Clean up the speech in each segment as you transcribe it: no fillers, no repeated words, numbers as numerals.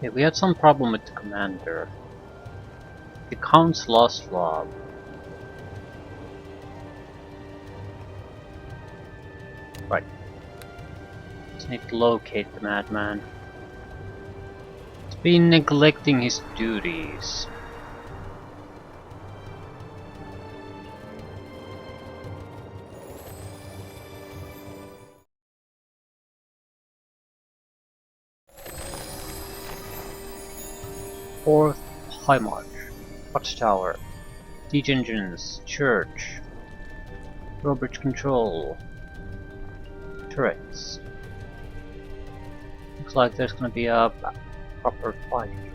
Okay, we had some problem with the commander. The Count's lost log. Right. Just need to locate the madman. He's been neglecting his duties. Fourth High March. Watchtower. Siege engines. Church. Drawbridge control. Turrets. Looks like there's gonna be a proper fight here.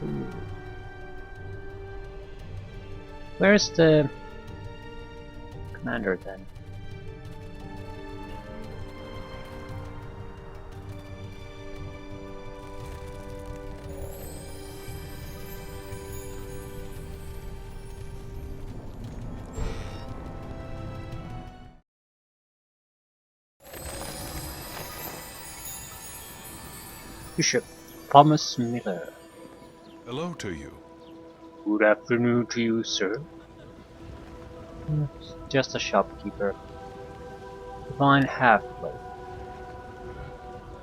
Ooh. Where's the commander then? Bishop Thomas Miller. Hello to you. Good afternoon to you, sir. Just a shopkeeper. Divine half-plate.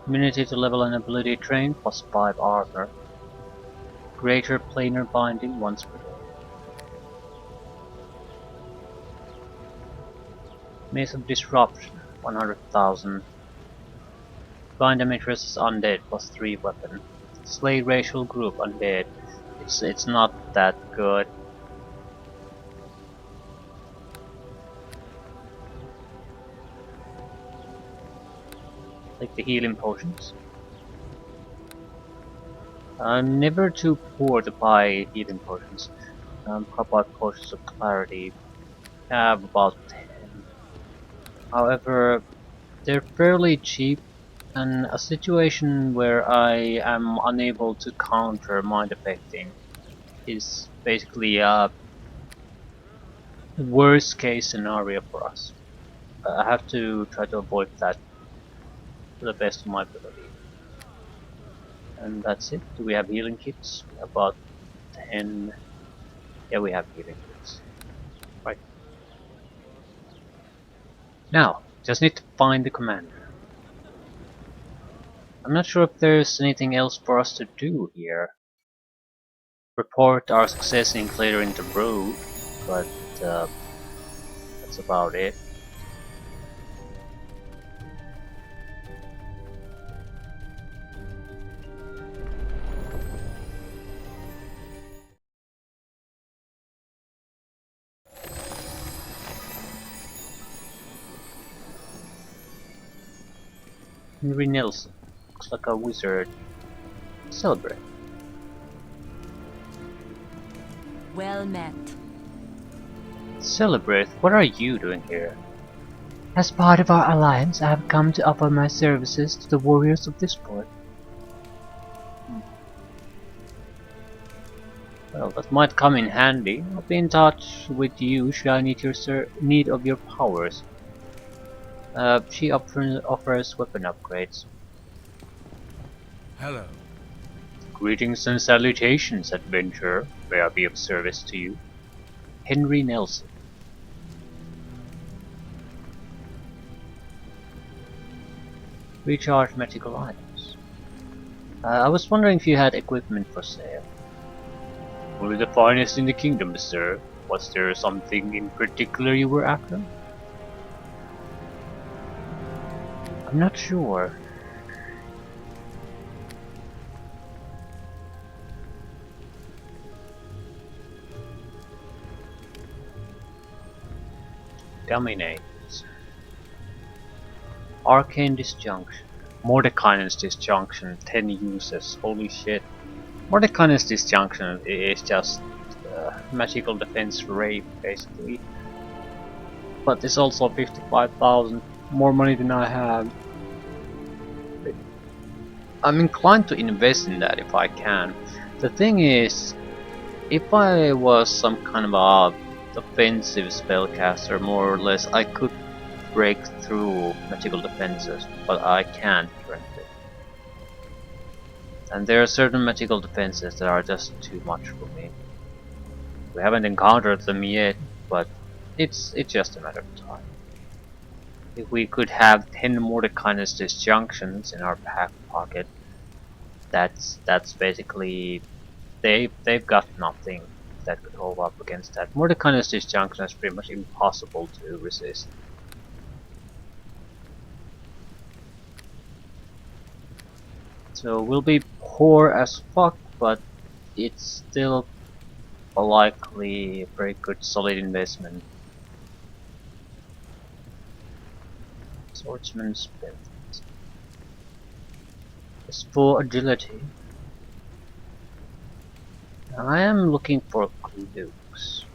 Immunity to level and ability train plus 5 armor. Greater planar binding once per day. Maze of Disruption 100,000. Divine damage versus undead plus 3 weapon. Slay racial group undead. It's not that good. Like the healing potions. I'm never too poor to buy healing potions. How about potions of clarity? I have about 10. However, they're fairly cheap, and a situation where I am unable to counter mind affecting is basically a worst case scenario for us. I have to try to avoid that to the best of my ability. And that's it. Do we have healing kits? About 10. Yeah, we have healing kits. Right. Now, just need to find the commander. I'm not sure if there's anything else for us to do here. Report our success in clearing the road, but that's about it. Henry Nelson. Looks like a wizard. Celebrate. Well met. Celebrate? What are you doing here? As part of our alliance, I have come to offer my services to the warriors of this port. Well, that might come in handy. I'll be in touch with you should I need of your powers. She offers weapon upgrades. Hello. Greetings and salutations, adventurer. May I be of service to you? Henry Nelson. Recharge magical items. I was wondering if you had equipment for sale. Only the finest in the kingdom, sir. Was there something in particular you were after? I'm not sure. Dominate. Arcane Disjunction. Mordekainen's Disjunction, 10 uses. Holy shit. Mordekainen's Disjunction is just magical defense rape, basically. But it's also 55,000. More money than I have. I'm inclined to invest in that if I can. The thing is, if I was some kind of a offensive spellcaster, more or less, I could break through magical defenses, but I can't currently. And there are certain magical defenses that are just too much for me. We haven't encountered them yet, but it's just a matter of time. If we could have 10 Mordecai's disjunctions in our back pocket, that's basically they've got nothing that could hold up against that. Mordecai's disjunction is pretty much impossible to resist. So we'll be poor as fuck, but it's still a likely very good solid investment. Swordsman's benefit. As for agility, I am looking for clues.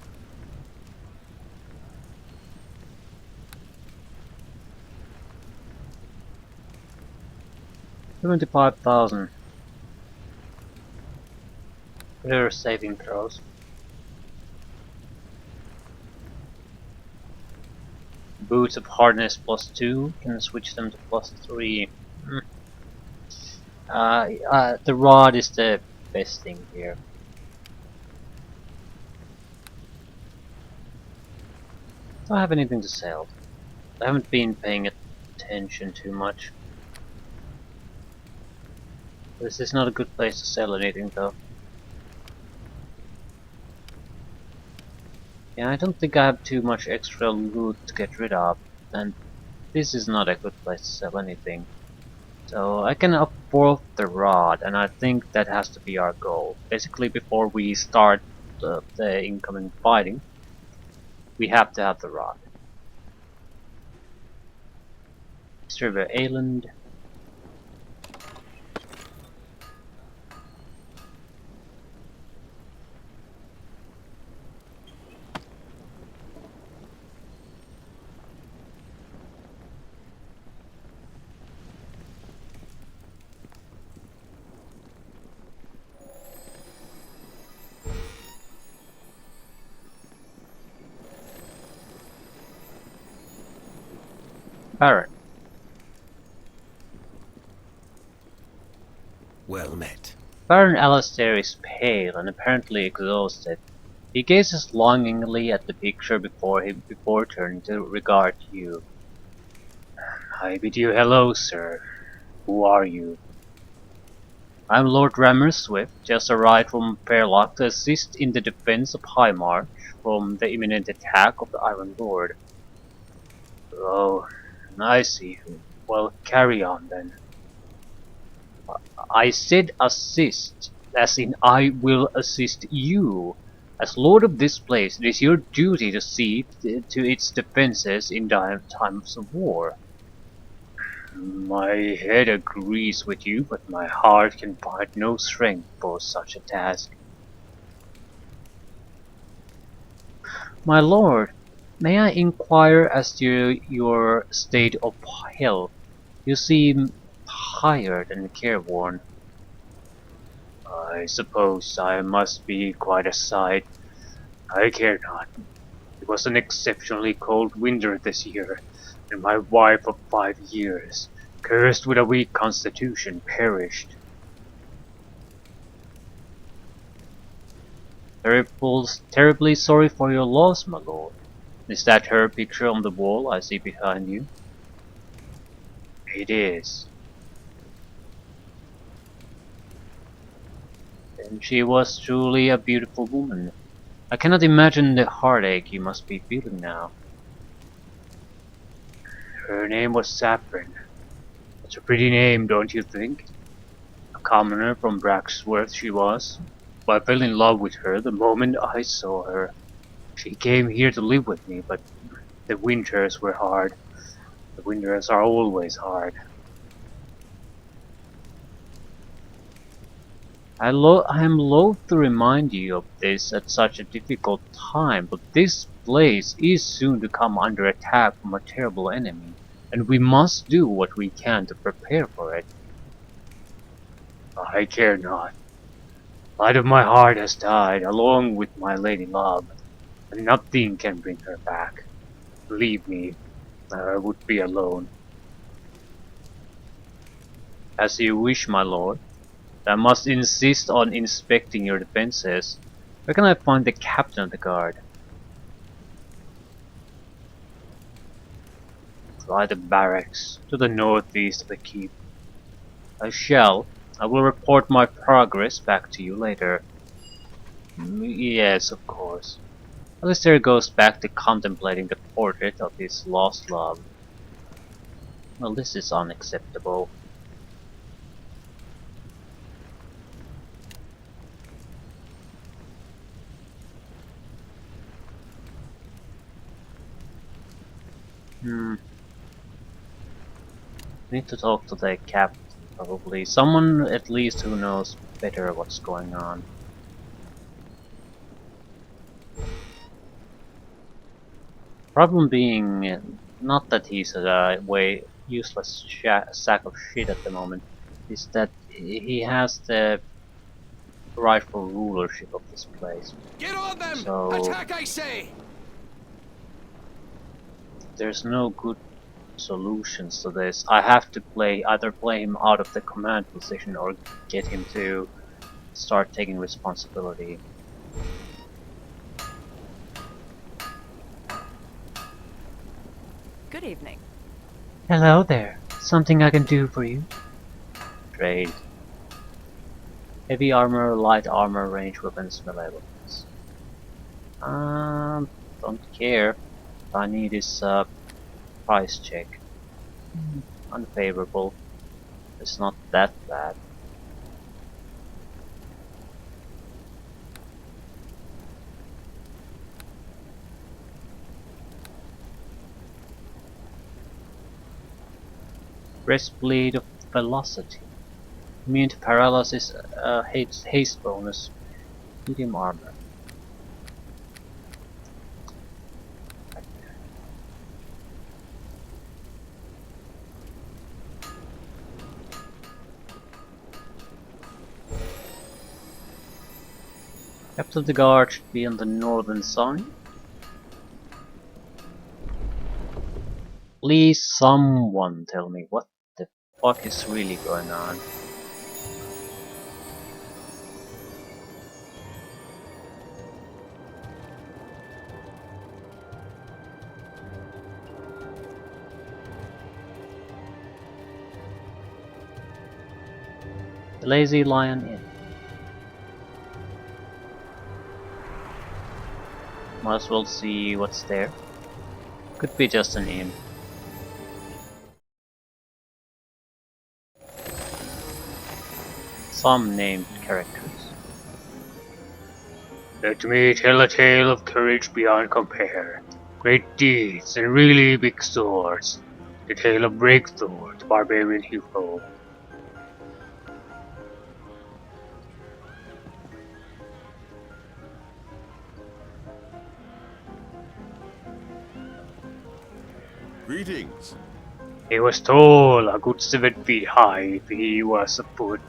$75,000. There are saving throws. Boots of hardness +2, can switch them to +3. The rod is the best thing here. Do I have anything to sell? I haven't been paying attention too much. This is not a good place to sell anything though. Yeah, I don't think I have too much extra loot to get rid of, and this is not a good place to sell anything. So I can afford the rod, and I think that has to be our goal. Basically, before we start the incoming fighting, we have to have the rod. Mr. Island. Baron. Well met. Baron Alastair is pale and apparently exhausted. He gazes longingly at the picture before turning to regard you. I bid you hello, sir. Who are you? I'm Lord Rammerswift, just arrived from Fairlock to assist in the defense of High March from the imminent attack of the Iron Lord. Oh, I see. Well, carry on then. I said assist, as in I will assist you. As lord of this place, it is your duty to see to its defenses in times of war. My head agrees with you, but my heart can find no strength for such a task. My lord, may I inquire as to your state of health? You seem tired and careworn. I suppose I must be quite a sight. I care not. It was an exceptionally cold winter this year, and my wife of 5 years, cursed with a weak constitution, perished. Terribly sorry for your loss, my lord. Is that her picture on the wall I see behind you? It is. And she was truly a beautiful woman. I cannot imagine the heartache you must be feeling now. Her name was Saffron. That's a pretty name, don't you think? A commoner from Braxworth she was. I fell in love with her the moment I saw her. She came here to live with me, but the winters were hard. The winters are always hard. I am loath to remind you of this at such a difficult time, but this place is soon to come under attack from a terrible enemy, and we must do what we can to prepare for it. I care not. Light of my heart has died, along with my lady love, and nothing can bring her back. Leave me, I would be alone. As you wish, my lord. I must insist on inspecting your defenses. Where can I find the captain of the guard? Try the barracks, to the northeast of the keep. I shall. I will report my progress back to you later. Yes, of course. Alistair goes back to contemplating the portrait of his lost love. Well, this is unacceptable. Need to talk to the captain, probably. Someone at least who knows better what's going on. Problem being, not that he's a way useless sack of shit at the moment, is that he has the rightful rulership of this place. Get on them! So Attack, I say! there's no good solutions to this. I have to either play him out of the command position or get him to start taking responsibility. Good evening. Hello there. Something I can do for you? Trade. Heavy armor, light armor, range weapons, melee weapons. Don't care. All I need is price check. Unfavorable. It's not that bad. Breastplate of velocity. Immune to paralysis, haste bonus. Medium armor. Captain of the guard should be on the northern side. Please someone tell me what the fuck is really going on. The Lazy Lion Inn. Might as well see what's there. Could be just an inn. Some named characters. Let me tell a tale of courage beyond compare. Great deeds and really big swords. The tale of Breakthrough, the barbarian hero. Greetings. He was tall, a good 7 feet high if he was a foot.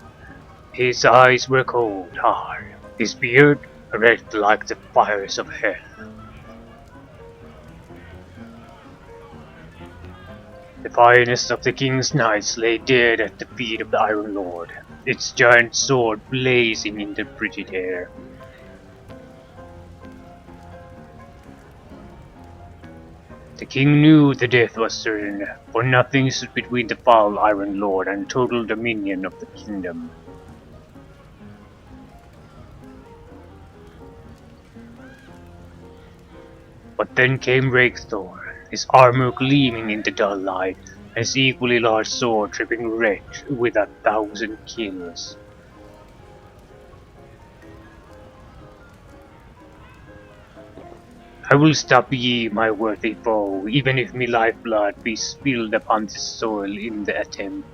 His eyes were cold, hard. His beard red like the fires of hell. The finest of the king's knights lay dead at the feet of the Iron Lord, its giant sword blazing in the frigid air. The king knew the death was certain, for nothing stood between the foul Iron Lord and total dominion of the kingdom. But then came Rakethor, his armor gleaming in the dull light, and his equally large sword dripping red with 1,000 kills. I will stop ye, my worthy foe, even if me lifeblood be spilled upon this soil in the attempt.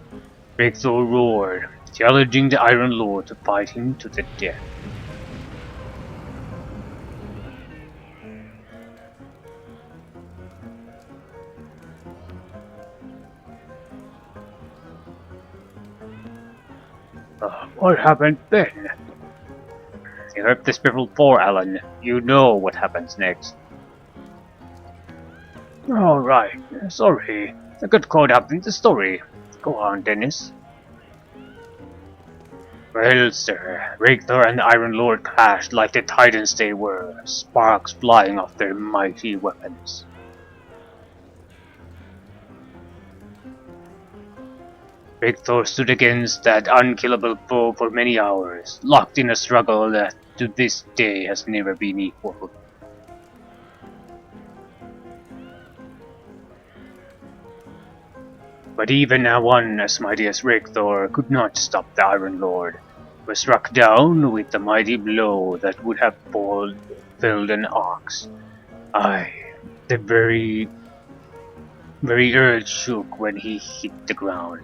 Rakethor roared, challenging the Iron Lord to fight him to the death. What happened then? You heard this before, Alan. You know what happens next. Alright, sorry. I got caught up in the story. Go on, Dennis. Well, sir, Richter and the Iron Lord clashed like the titans they were, sparks flying off their mighty weapons. Richter stood against that unkillable foe for many hours, locked in a struggle that to this day has never been equaled. But even one as mighty as Richter could not stop the Iron Lord, who was struck down with a mighty blow that would have felled an ox. Aye, the very earth shook when he hit the ground.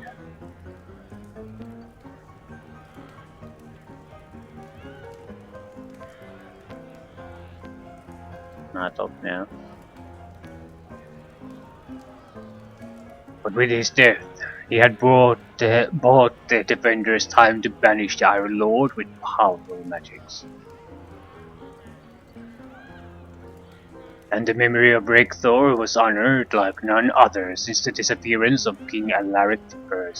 Not up now. But with his death, he had bought the defenders time to banish the Iron Lord with powerful magics. And the memory of Richter was honored like none other since the disappearance of King Alaric I.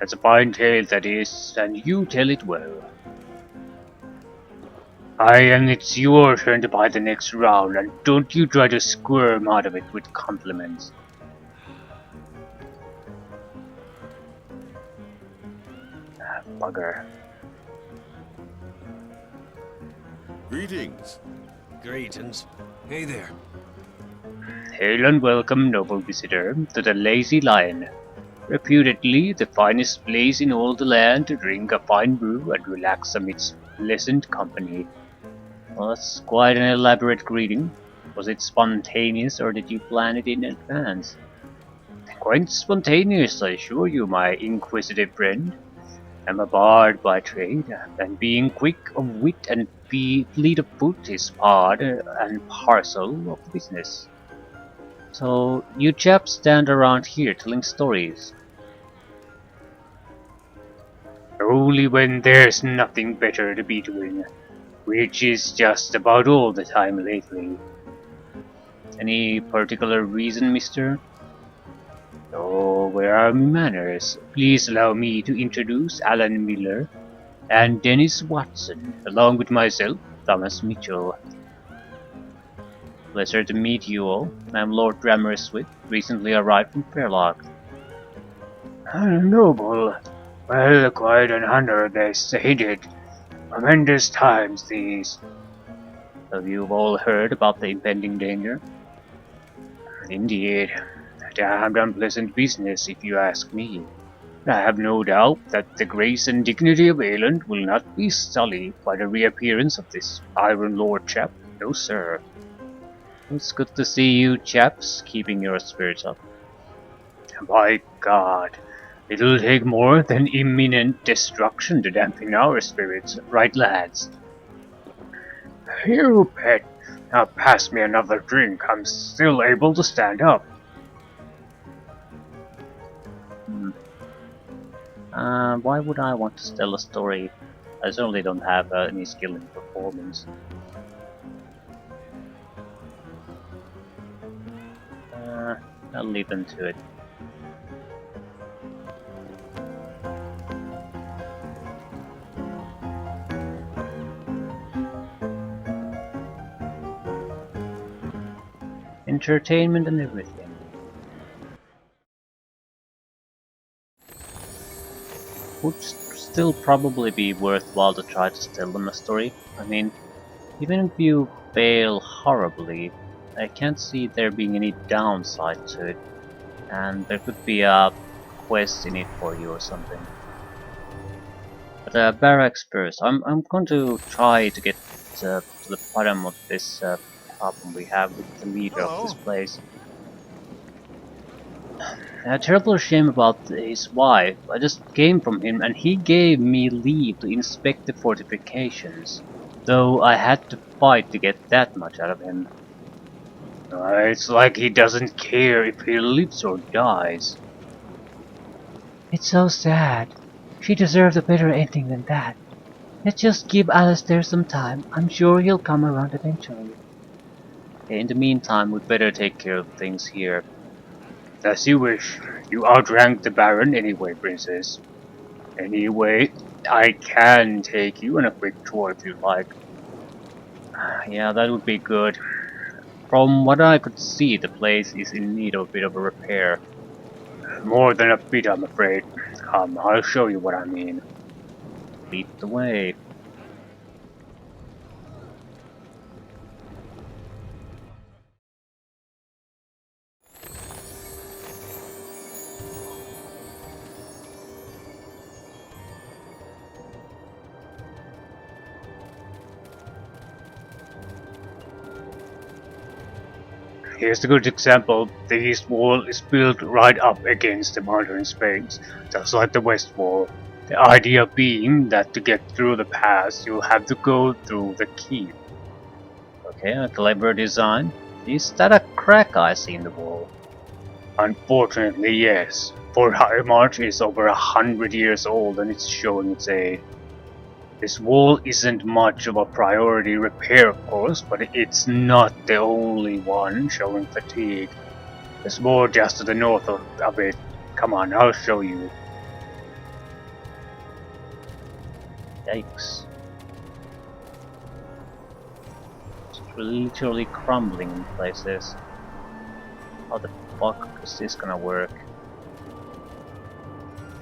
That's a fine tale, that is, and you tell it well. Aye, and it's your turn to buy the next round, and don't you try to squirm out of it with compliments. Bugger. Greetings. Greetings. Hey there. Hail and welcome, noble visitor, to the Lazy Lion, reputedly the finest place in all the land to drink a fine brew and relax amidst pleasant company. Well, that's quite an elaborate greeting. Was it spontaneous, or did you plan it in advance? Quite spontaneous, I assure you, my inquisitive friend. I'm a bard by trade, and being quick of wit and fleet of foot is part and parcel of the business. So, you chaps stand around here telling stories. Only when there's nothing better to be doing, which is just about all the time lately. Any particular reason, mister? Oh, where are my manners? Please allow me to introduce Alan Miller and Dennis Watson, along with myself, Thomas Mitchell. Pleasure to meet you all. I'm Lord Rammerswit, recently arrived from Fairlock. Noble. Well, quite an honor, they said it. Tremendous times these. Have you all heard about the impending danger? Indeed. Damned unpleasant business, if you ask me. I have no doubt that the grace and dignity of Aeland will not be sullied by the reappearance of this Iron Lord chap. No, sir. It's good to see you chaps keeping your spirits up. By God, it'll take more than imminent destruction to dampen our spirits, right lads? You bet. Now pass me another drink. I'm still able to stand up. Why would I want to tell a story? I certainly don't have any skill in performance. I'll leave them to it. Entertainment and everything. Would still probably be worthwhile to try to tell them a story. I mean, even if you fail horribly, I can't see there being any downside to it, and there could be a quest in it for you or something. But barracks first. I'm going to try to get to the bottom of this problem we have with the leader of this place. A terrible shame about his wife. I just came from him and he gave me leave to inspect the fortifications, though I had to fight to get that much out of him. It's like he doesn't care if he lives or dies. It's so sad. She deserved a better ending than that. Let's just give Alistair some time. I'm sure he'll come around eventually. In the meantime, we'd better take care of things here. As you wish. You outrank the Baron anyway, Princess. Anyway, I can take you on a quick tour if you like. Yeah, that would be good. From what I could see, the place is in need of a bit of a repair. More than a bit, I'm afraid. Come, I'll show you what I mean. Lead the way. Here's a good example. The east wall is built right up against the modern space, just like the west wall. The idea being that to get through the pass, you'll have to go through the keep. Okay, a clever design. Is that a crack I see in the wall? Unfortunately, yes. Fort High March is over 100 years old and it's showing its age. This wall isn't much of a priority repair, of course, but it's not the only one showing fatigue. There's more just to the north of it. Come on, I'll show you. Yikes. It's literally crumbling in places. How the fuck is this gonna work?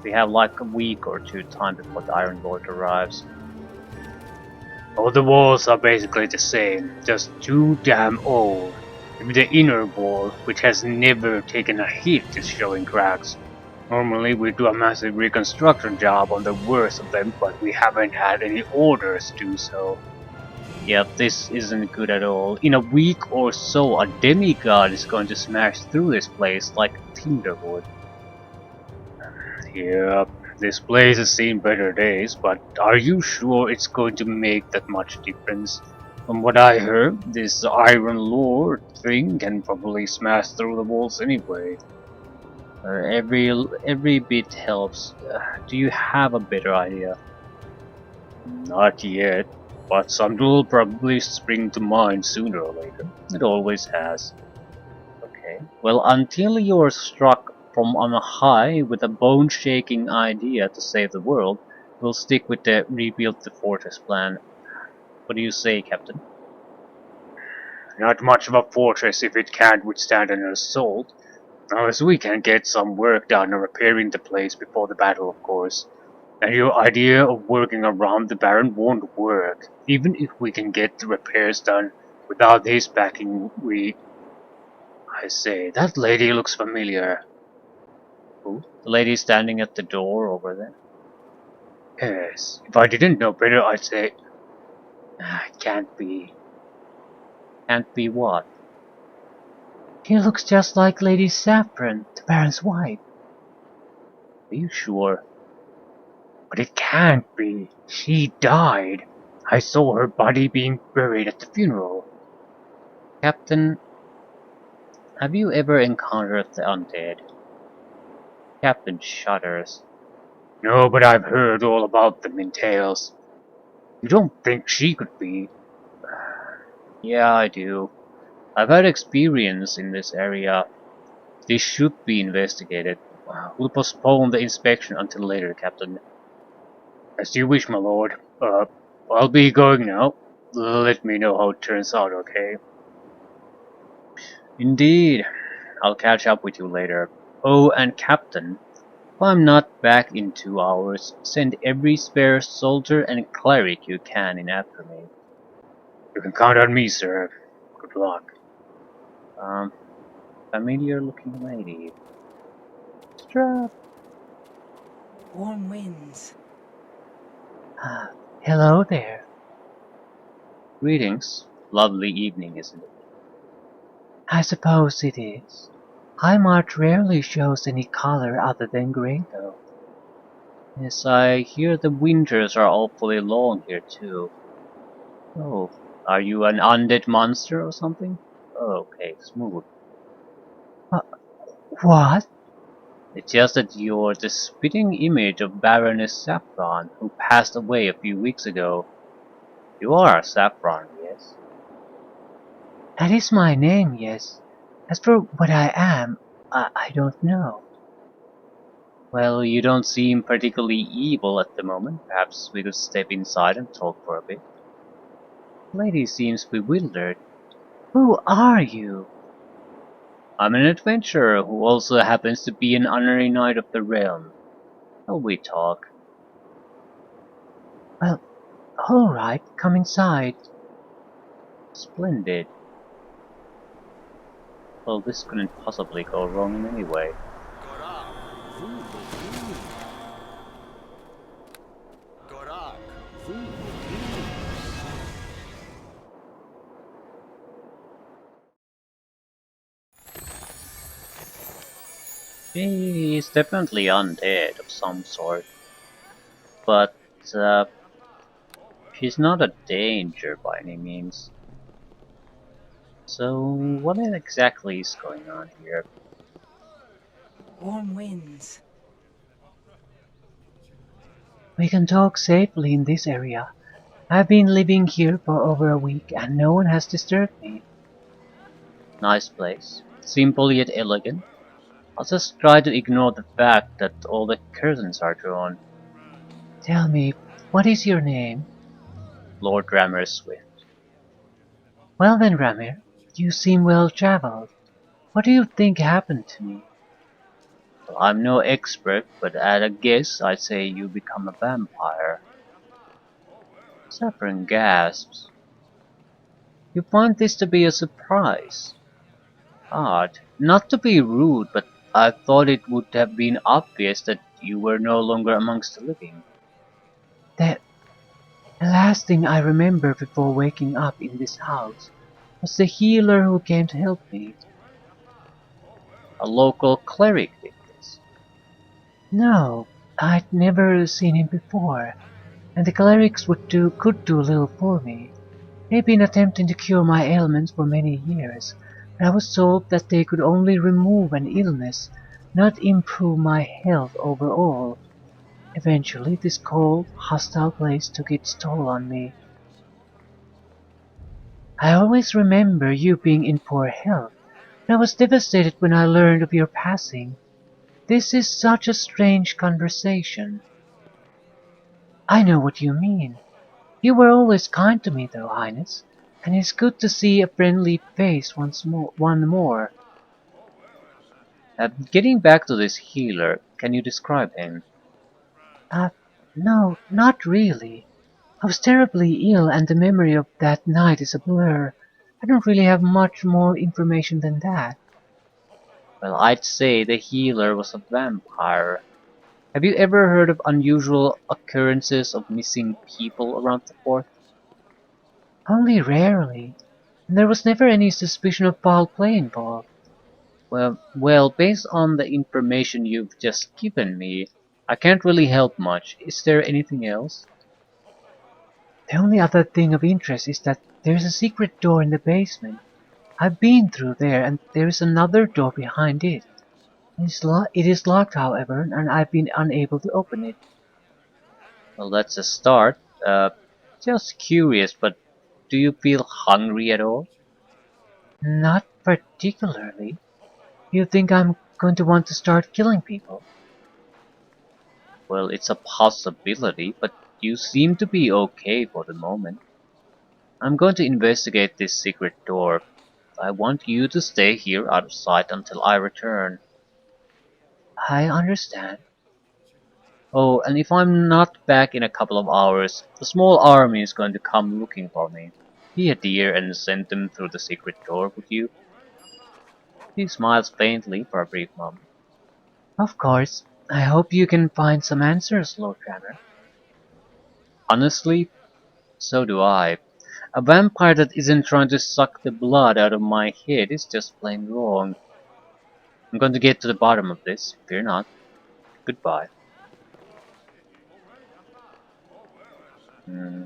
We have like a week or two time before the Iron Lord arrives. All the walls are basically the same, just too damn old. Even the inner wall, which has never taken a hit, is showing cracks. Normally we do a massive reconstruction job on the worst of them, but we haven't had any orders to do so. Yep, this isn't good at all. In a week or so, a demigod is going to smash through this place like tinder would. Yep, this place has seen better days, but are you sure it's going to make that much difference? From what I heard, this Iron Lord thing can probably smash through the walls anyway. Every bit helps. Do you have a better idea? Not yet, but something will probably spring to mind sooner or later. It always has. Okay. Well, until you're struck from on high with a bone-shaking idea to save the world, we'll stick with the rebuild the fortress plan. What do you say, Captain? Not much of a fortress if it can't withstand an assault. Unless we can get some work done on repairing the place before the battle, of course. And your idea of working around the Baron won't work. Even if we can get the repairs done without his backing, I say, that lady looks familiar. Who? The lady standing at the door over there? Yes. If I didn't know better, I'd say... It can't be. Can't be what? She looks just like Lady Saffron, the Baron's wife. Are you sure? But it can't be. She died. I saw her body being buried at the funeral. Captain, have you ever encountered the undead? Captain shudders. No, but I've heard all about them in tales. You don't think she could be? Yeah, I do. I've had experience in this area. This should be investigated. We'll postpone the inspection until later, Captain. As you wish, my lord. I'll be going now. Let me know how it turns out, okay? Indeed. I'll catch up with you later. Oh, and Captain, if I'm not back in 2 hours, send every spare soldier and cleric you can in after me. You can count on me, sir. Good luck. Familiar looking lady. Strap. Warm winds. Hello there. Greetings. Lovely evening, isn't it? I suppose it is. High March rarely shows any color other than gray, though. Yes, I hear the winters are awfully long here too. Oh, are you an undead monster or something? Oh, okay, smooth. What? It's just that you're the spitting image of Baroness Saffron, who passed away a few weeks ago. You are Saffron, yes? That is my name, yes. As for what I am, I don't know. Well, you don't seem particularly evil at the moment. Perhaps we could step inside and talk for a bit. The lady seems bewildered. Who are you? I'm an adventurer who also happens to be an honorary knight of the realm. Shall we talk? Well, alright, come inside. Splendid. Well, this couldn't possibly go wrong in any way. She is definitely undead of some sort, but uh, she's not a danger by any means. So, what exactly is going on here? Warm winds. We can talk safely in this area. I've been living here for over a week and no one has disturbed me. Nice place. Simple yet elegant. I'll just try to ignore the fact that all the curtains are drawn. Tell me, what is your name? Lord Rammer Swift. Well then, Ramir, you seem well traveled. What do you think happened to me? Well, I'm no expert, but at a guess, I'd say you become a vampire. Saffron gasps. You find this to be a surprise. Odd. Not to be rude, but I thought it would have been obvious that you were no longer amongst the living. The, the last thing I remember before waking up in this house was the healer who came to help me. A local cleric did this. No, I'd never seen him before, and the clerics could do little for me. They've been attempting to cure my ailments for many years, but I was told that they could only remove an illness, not improve my health overall. Eventually, this cold, hostile place took its toll on me. I always remember you being in poor health, and I was devastated when I learned of your passing. This is such a strange conversation. I know what you mean. You were always kind to me, though, Highness, and it's good to see a friendly face one more. Getting back to this healer, can you describe him? Uh, no, not really. I was terribly ill and the memory of that night is a blur. I don't really have much more information than that. Well, I'd say the healer was a vampire. Have you ever heard of unusual occurrences of missing people around the fort? Only rarely. And there was never any suspicion of foul play involved. Well, based on the information you've just given me, I can't really help much. Is there anything else? The only other thing of interest is that there's a secret door in the basement. I've been through there and there is another door behind it. It is locked, however, and I've been unable to open it. Well, that's a start. Just curious, but do you feel hungry at all? Not particularly. You think I'm going to want to start killing people? Well, it's a possibility, but you seem to be okay for the moment. I'm going to investigate this secret door. I want you to stay here out of sight until I return. I understand. Oh, and if I'm not back in a couple of hours, a small army is going to come looking for me. Be a dear and send them through the secret door, would you? He smiles faintly for a brief moment. Of course. I hope you can find some answers, Lord Rammer. Honestly, so do I. A vampire that isn't trying to suck the blood out of my head is just plain wrong. I'm going to get to the bottom of this, fear not. Goodbye. Hmm.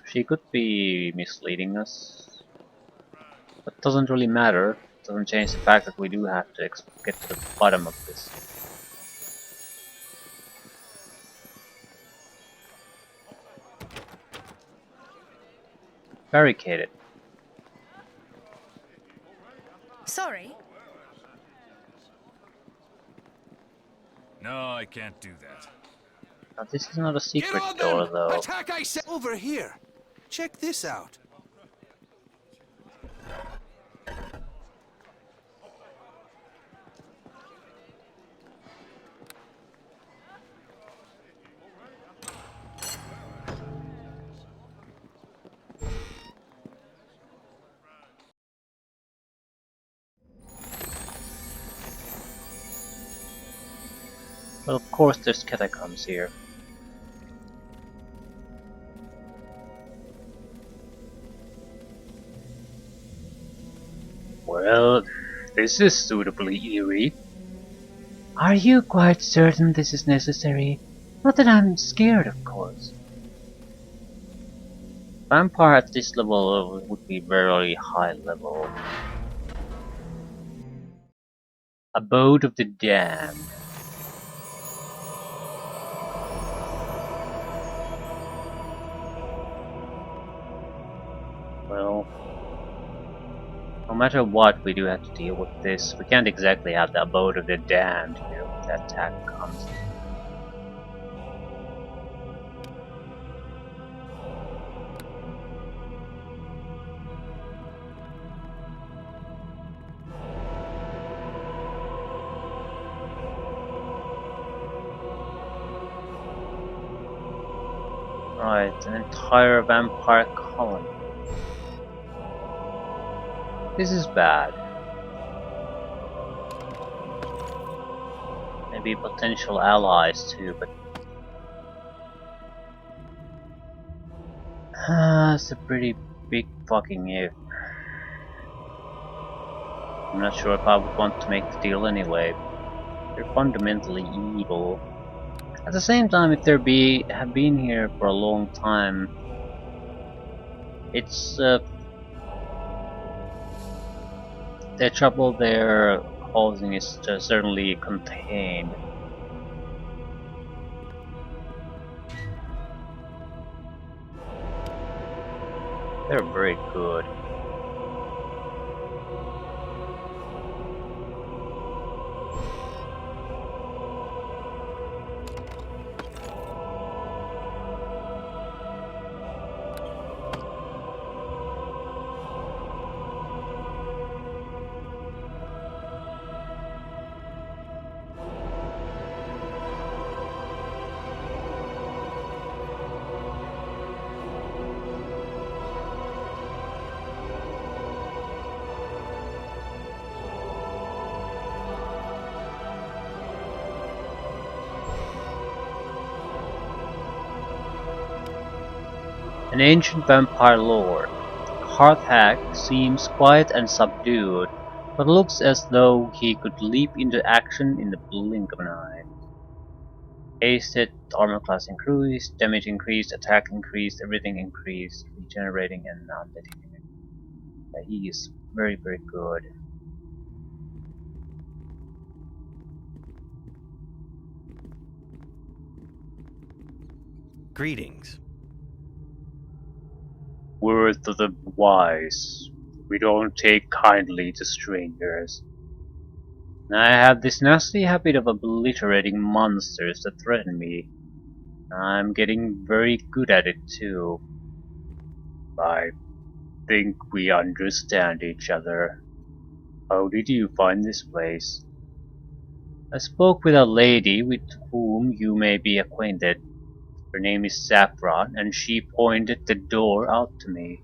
She could be misleading us, but doesn't really matter. Doesn't change the fact that we do have to get to the bottom of this. Barricaded. Sorry. No, I can't do that. Now, this is not a Get secret on door, them! though. Attack, I said! Over here. Check this out. Well, of course there's catacombs here. Well, this is suitably eerie. Are you quite certain this is necessary? Not that I'm scared, of course. Vampire at this level would be very high level. Abode of the Damned. Well, no matter what, we do have to deal with this. We can't exactly have the Abode of the Damned here when the attack comes. Right, an entire vampire colony. This is bad. Maybe potential allies too, but it's a pretty big fucking if. I'm not sure if I would want to make the deal anyway. They're fundamentally evil. At the same time, if they have been here for a long time, it's the trouble they're causing is certainly contained. They're very good. In ancient vampire lore, Hearthhag seems quiet and subdued, but looks as though he could leap into action in the blink of an eye. Hasted, armor class increased, damage increased, attack increased, everything increased, regenerating and non-letting. He is very, very good. Greetings. Words of the wise. We don't take kindly to strangers. I have this nasty habit of obliterating monsters that threaten me. I'm getting very good at it too. I think we understand each other. How did you find this place? I spoke with a lady with whom you may be acquainted. Her name is Saffron, and she pointed the door out to me.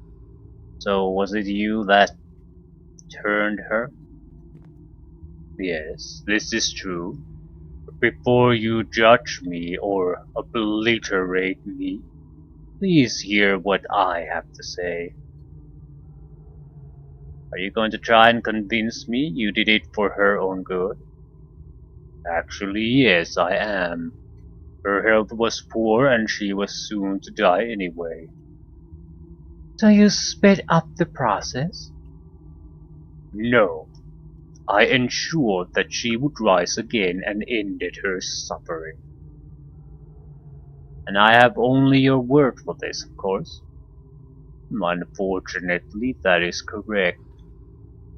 So was it you that turned her? Yes, this is true. But before you judge me or obliterate me, please hear what I have to say. Are you going to try and convince me you did it for her own good? Actually, yes, I am. Her health was poor and she was soon to die anyway. So you sped up the process? No, I ensured that she would rise again and ended her suffering. And I have only your word for this, of course. Unfortunately, that is correct.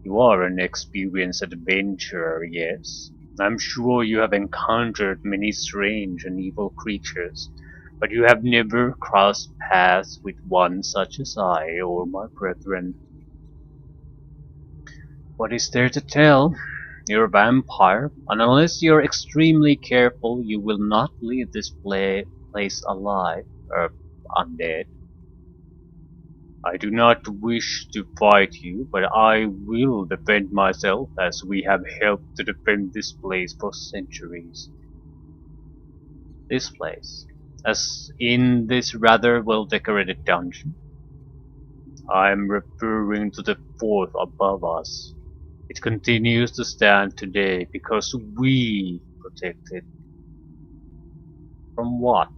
You are an experienced adventurer, yes, I'm sure you have encountered many strange and evil creatures, but you have never crossed paths with one such as I or my brethren. What is there to tell? You're a vampire, and unless you're extremely careful, you will not leave this place alive, or undead. I do not wish to fight you, but I will defend myself as we have helped to defend this place for centuries. This place, as in this rather well-decorated dungeon. I am referring to the fort above us. It continues to stand today because we protect it. From what?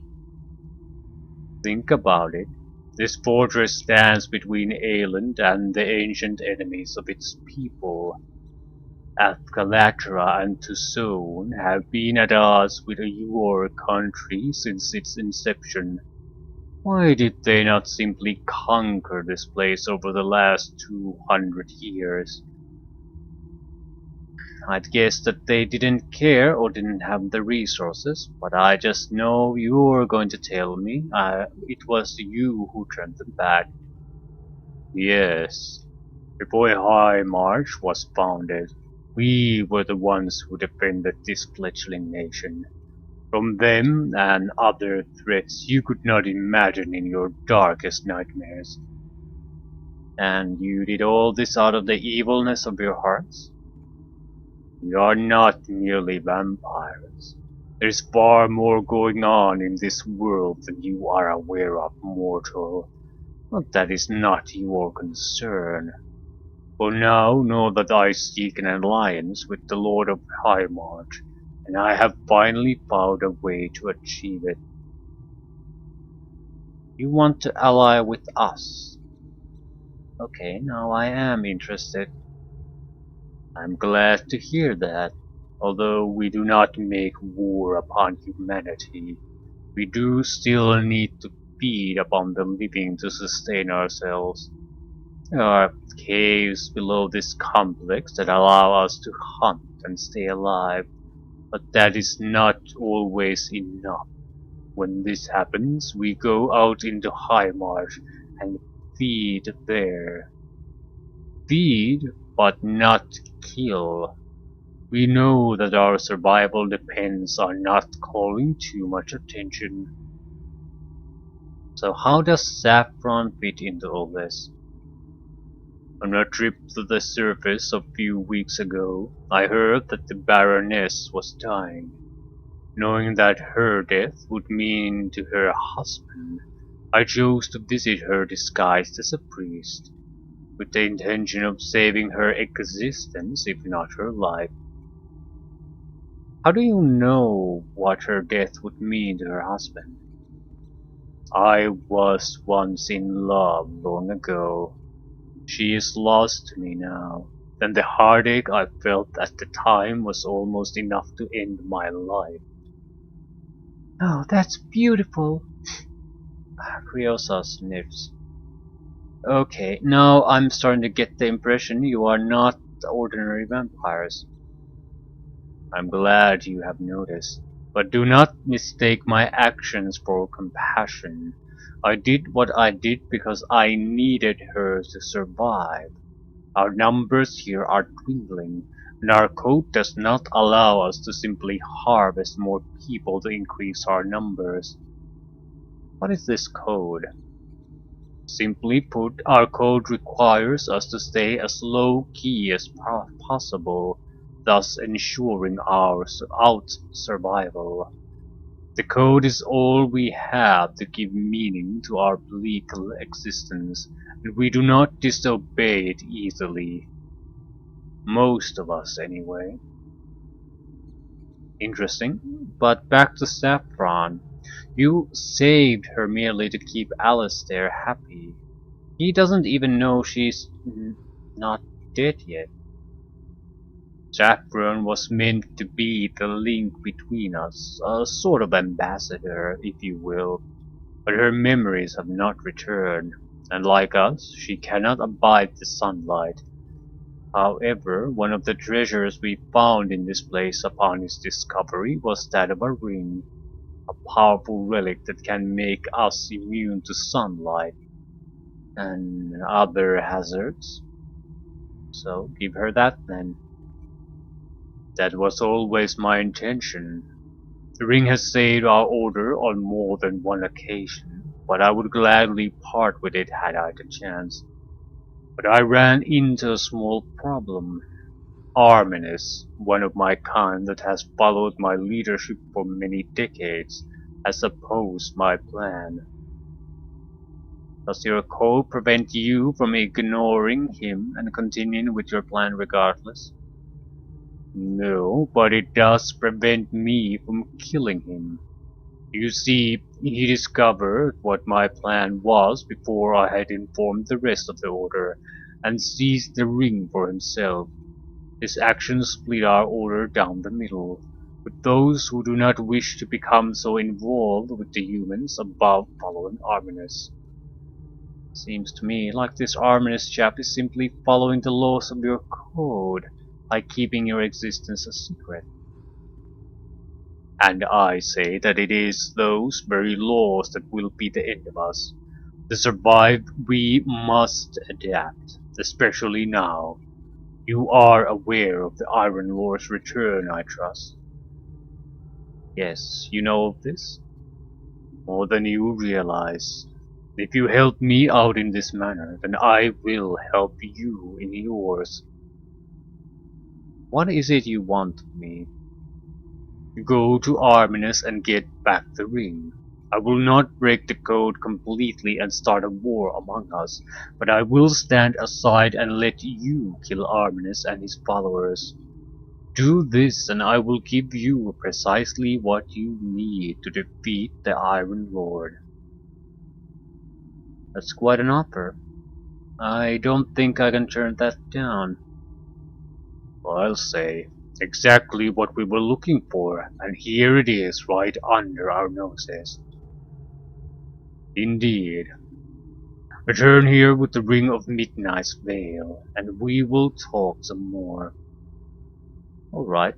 Think about it. This fortress stands between Aeland and the ancient enemies of its people. Athkalatra and Tucson have been at odds with your country since its inception. Why did they not simply conquer this place over the last 200 years? I'd guess that they didn't care or didn't have the resources, but I just know you're going to tell me it was you who turned them back. Yes, before High March was founded, we were the ones who defended this fledgling nation. From them and other threats you could not imagine in your darkest nightmares. And you did all this out of the evilness of your hearts? We are not merely vampires. There's far more going on in this world than you are aware of, mortal. But that is not your concern. For now, know that I seek an alliance with the Lord of High March, and I have finally found a way to achieve it. You want to ally with us? Okay, now I am interested. I'm glad to hear that. Although we do not make war upon humanity, we do still need to feed upon the living to sustain ourselves. There are caves below this complex that allow us to hunt and stay alive, but that is not always enough. When this happens, we go out into High Marsh and feed there. Feed, but not kill. We know that our survival depends on not calling too much attention. So how does Saffron fit into all this? On a trip to the surface a few weeks ago, I heard that the Baroness was dying. Knowing that her death would mean to her husband, I chose to visit her disguised as a priest, with the intention of saving her existence if not her life. How do you know what her death would mean to her husband? I was once in love long ago. She is lost to me now, and the heartache I felt at the time was almost enough to end my life. Oh, that's beautiful. Criosa sniffs. Okay, now I'm starting to get the impression you are not ordinary vampires. I'm glad you have noticed, but do not mistake my actions for compassion. I did what I did because I needed her to survive. Our numbers here are dwindling, and our code does not allow us to simply harvest more people to increase our numbers. What is this code? Simply put, our code requires us to stay as low-key as possible, thus ensuring our survival. The code is all we have to give meaning to our bleak existence, and we do not disobey it easily. Most of us, anyway. Interesting. But back to Saffron. You saved her merely to keep Alistair happy. He doesn't even know she's not dead yet. Saffron was meant to be the link between us, a sort of ambassador, if you will. But her memories have not returned, and like us, she cannot abide the sunlight. However, one of the treasures we found in this place upon its discovery was that of a ring, a powerful relic that can make us immune to sunlight and other hazards. So give her that then. That was always my intention. The ring has saved our order on more than one occasion, but I would gladly part with it had I the chance. But I ran into a small problem. Arminus, one of my kind that has followed my leadership for many decades, has opposed my plan. Does your code prevent you from ignoring him and continuing with your plan regardless? No, but it does prevent me from killing him. You see, he discovered what my plan was before I had informed the rest of the Order, and seized the ring for himself. His actions split our Order down the middle, with those who do not wish to become so involved with the humans above following Arminus. Seems to me like this Arminus chap is simply following the laws of your code, by keeping your existence a secret. And I say that it is those very laws that will be the end of us. To survive, we must adapt, especially now. You are aware of the Iron Lord's return, I trust. Yes, you know of this? More than you realize. If you help me out in this manner, then I will help you in yours. What is it you want of me? Go to Arminus and get back the ring. I will not break the code completely and start a war among us, but I will stand aside and let you kill Arminus and his followers. Do this and I will give you precisely what you need to defeat the Iron Lord. That's quite an offer. I don't think I can turn that down. I'll say exactly what we were looking for, and here it is right under our noses. Indeed. Return here with the Ring of Midnight's Veil, and we will talk some more. Alright,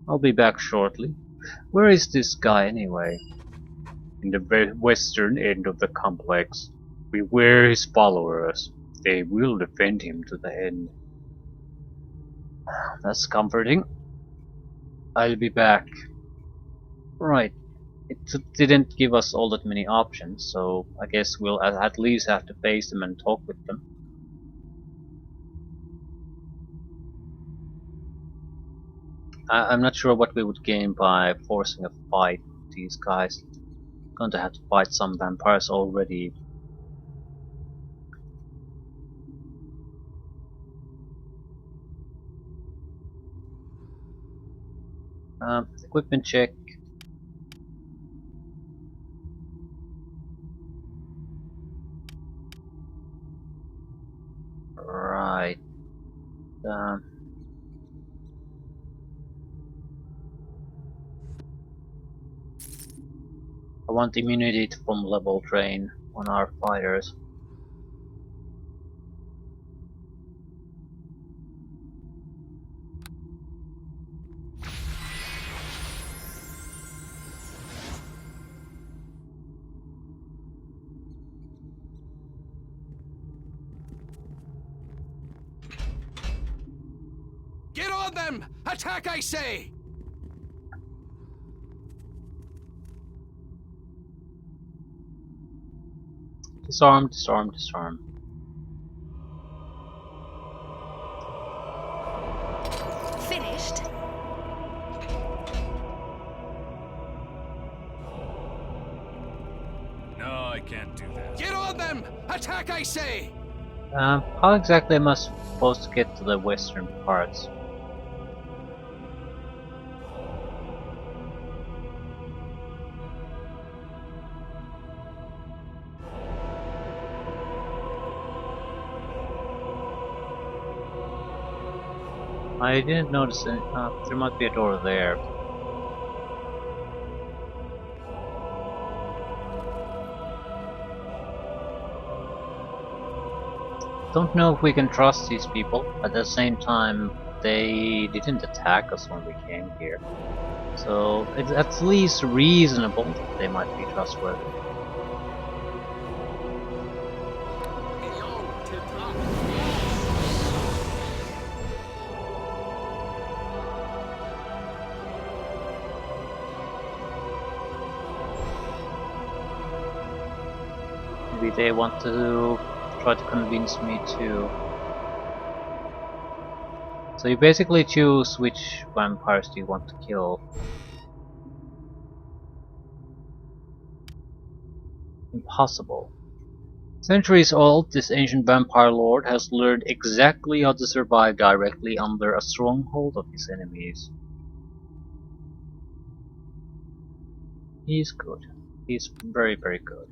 I'll be back shortly. Where is this guy anyway? In the western end of the complex. Beware his followers. They will defend him to the end. That's comforting. I'll be back. Right. It didn't give us all that many options, so I guess we'll at least have to face them and talk with them. I'm not sure what we would gain by forcing a fight with these guys. Going to have to fight some vampires already. Equipment check. Right. I want immunity from level drain on our fighters. Get on them! Attack, I say! Disarm, disarm, disarm. Finished? No, I can't do that. Get on them! Attack, I say! How exactly am I supposed to get to the western parts? I didn't notice any. There might be a door there. don't know if we can trust these people. At the same time, they didn't attack us when we came here. So it's at least reasonable that they might be trustworthy. Maybe they want to try to convince me to. So you basically choose which vampires do you want to kill. Impossible. Centuries old, this ancient vampire lord has learned exactly how to survive directly under a stronghold of his enemies. He's good. He's very, very good.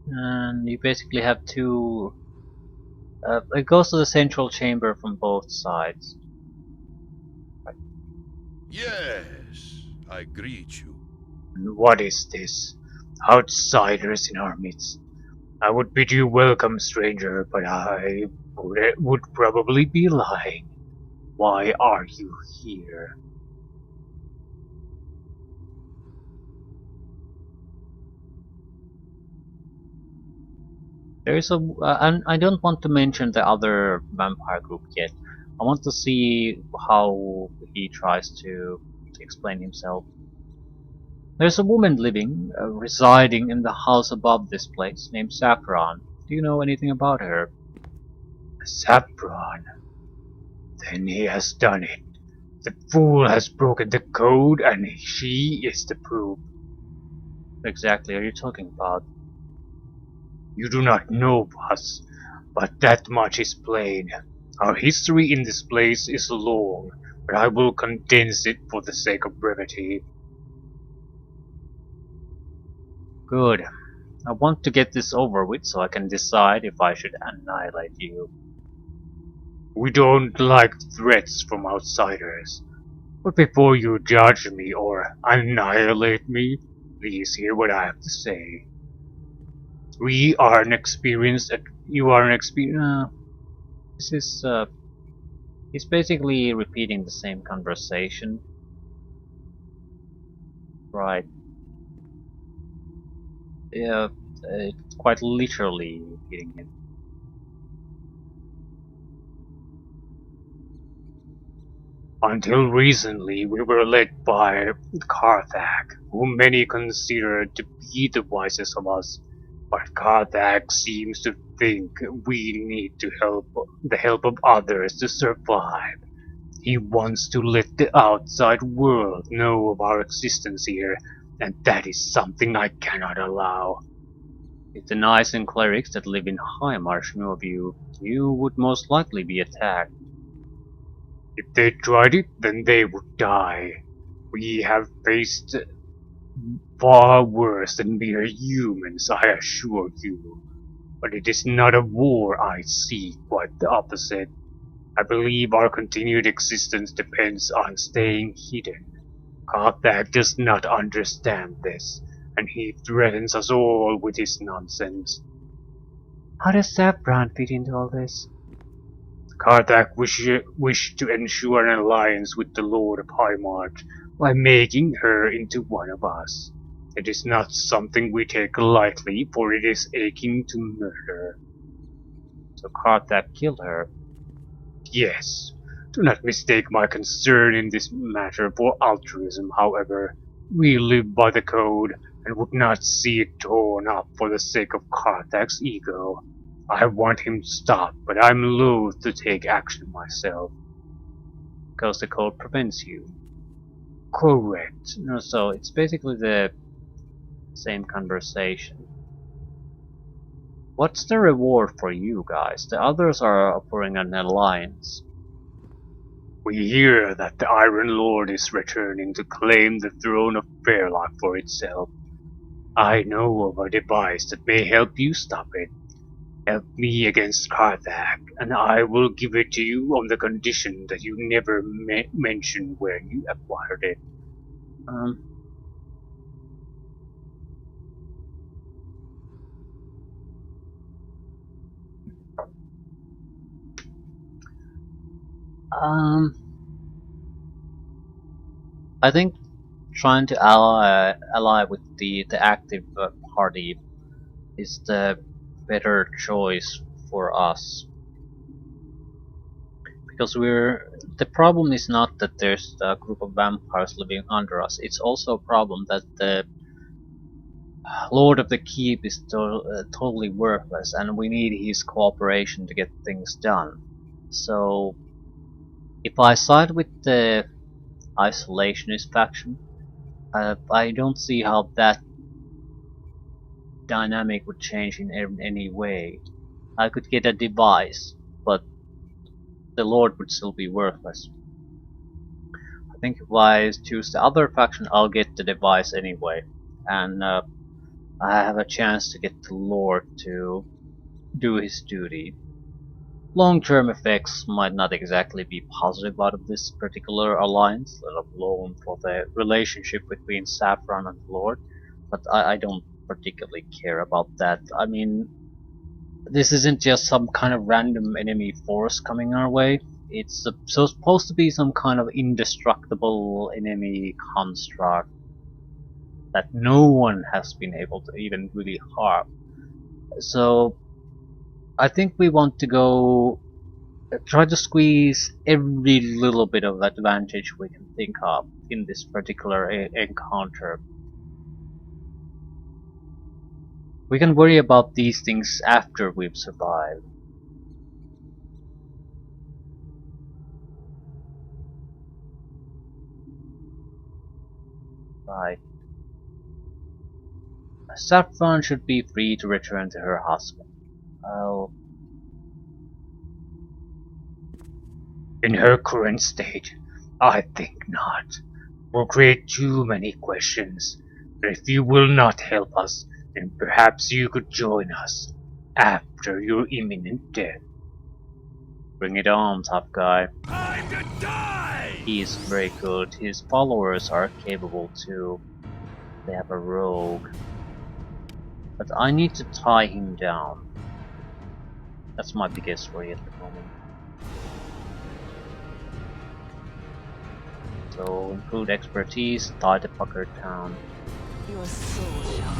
And you basically have two. It goes to the central chamber from both sides. Yes, I greet you. What is this? Outsiders in our midst. I would bid you welcome, stranger, but I would probably be lying. Why are you here? There is a. And I don't want to mention the other vampire group yet. I want to see how he tries to explain himself. There's a woman living, residing in the house above this place, named Saffron. Do you know anything about her? Saffron. Then he has done it. The fool has broken the code, and she is the proof. What exactly are you talking about? You do not know, boss, but that much is plain. Our history in this place is long, but I will condense it for the sake of brevity. Good. I want to get this over with so I can decide if I should annihilate you. We don't like threats from outsiders. But before you judge me or annihilate me, please hear what I have to say. We are an experienced. You are an experienced. This is, he's basically repeating the same conversation. Right. Yeah, quite literally repeating it. Until recently, we were led by Karthak, whom many consider to be the wisest of us. But Karthak seems to think we need to help the help of others to survive. He wants to let the outside world know of our existence here, and that is something I cannot allow. If the knights and clerics that live in High Marsh knew of you, you would most likely be attacked. If they tried it, then they would die. We have faced far worse than mere humans, I assure you. But it is not a war I see, quite the opposite. I believe our continued existence depends on staying hidden. Karthak does not understand this, and he threatens us all with his nonsense. How does Saffron fit into all this? Karthak wished to ensure an alliance with the Lord of High March by making her into one of us. It is not something we take lightly, for it is akin to murder. So Karthak killed her. Yes, do not mistake my concern in this matter for altruism, however. We live by the code and would not see it torn up for the sake of Karthak's ego. I want him stopped, but I'm loath to take action myself. Because the code prevents you. Correct. No, so it's basically the same conversation. What's the reward for you guys? The others are offering an alliance. We hear that the Iron Lord is returning to claim the throne of Fairlock for itself. I know of a device that may help you stop it. Help me against Karthak, and I will give it to you on the condition that you never mention where you acquired it. Um, Um, I think trying to ally with the active party is the better choice for us, because the problem is not that there's a group of vampires living under us. It's also a problem that the Lord of the Keep is totally worthless, and we need his cooperation to get things done. So if I side with the isolationist faction, I don't see how that dynamic would change in any way. I could get a device, but the Lord would still be worthless. I think if I choose the other faction, I'll get the device anyway, and I have a chance to get the Lord to do his duty. Long-term effects might not exactly be positive out of this particular alliance, let alone for the relationship between Saffron and the Lord, but I don't particularly care about that. I mean, this isn't just some kind of random enemy force coming our way. It's supposed to be some kind of indestructible enemy construct that no one has been able to even really harm. So I think we want to go try to squeeze every little bit of advantage we can think of in this particular encounter. We can worry about these things after we've survived. Right. Saffron should be free to return to her husband. I'll... In her current state, I think not. Will create too many questions. But if you will not help us, then perhaps you could join us after your imminent death. Bring it on, tough guy. Time to die! He is very good. His followers are capable too. They have a rogue. But I need to tie him down. That's my biggest worry at the moment. So, improved expertise, tie the fucker down. Your soul shall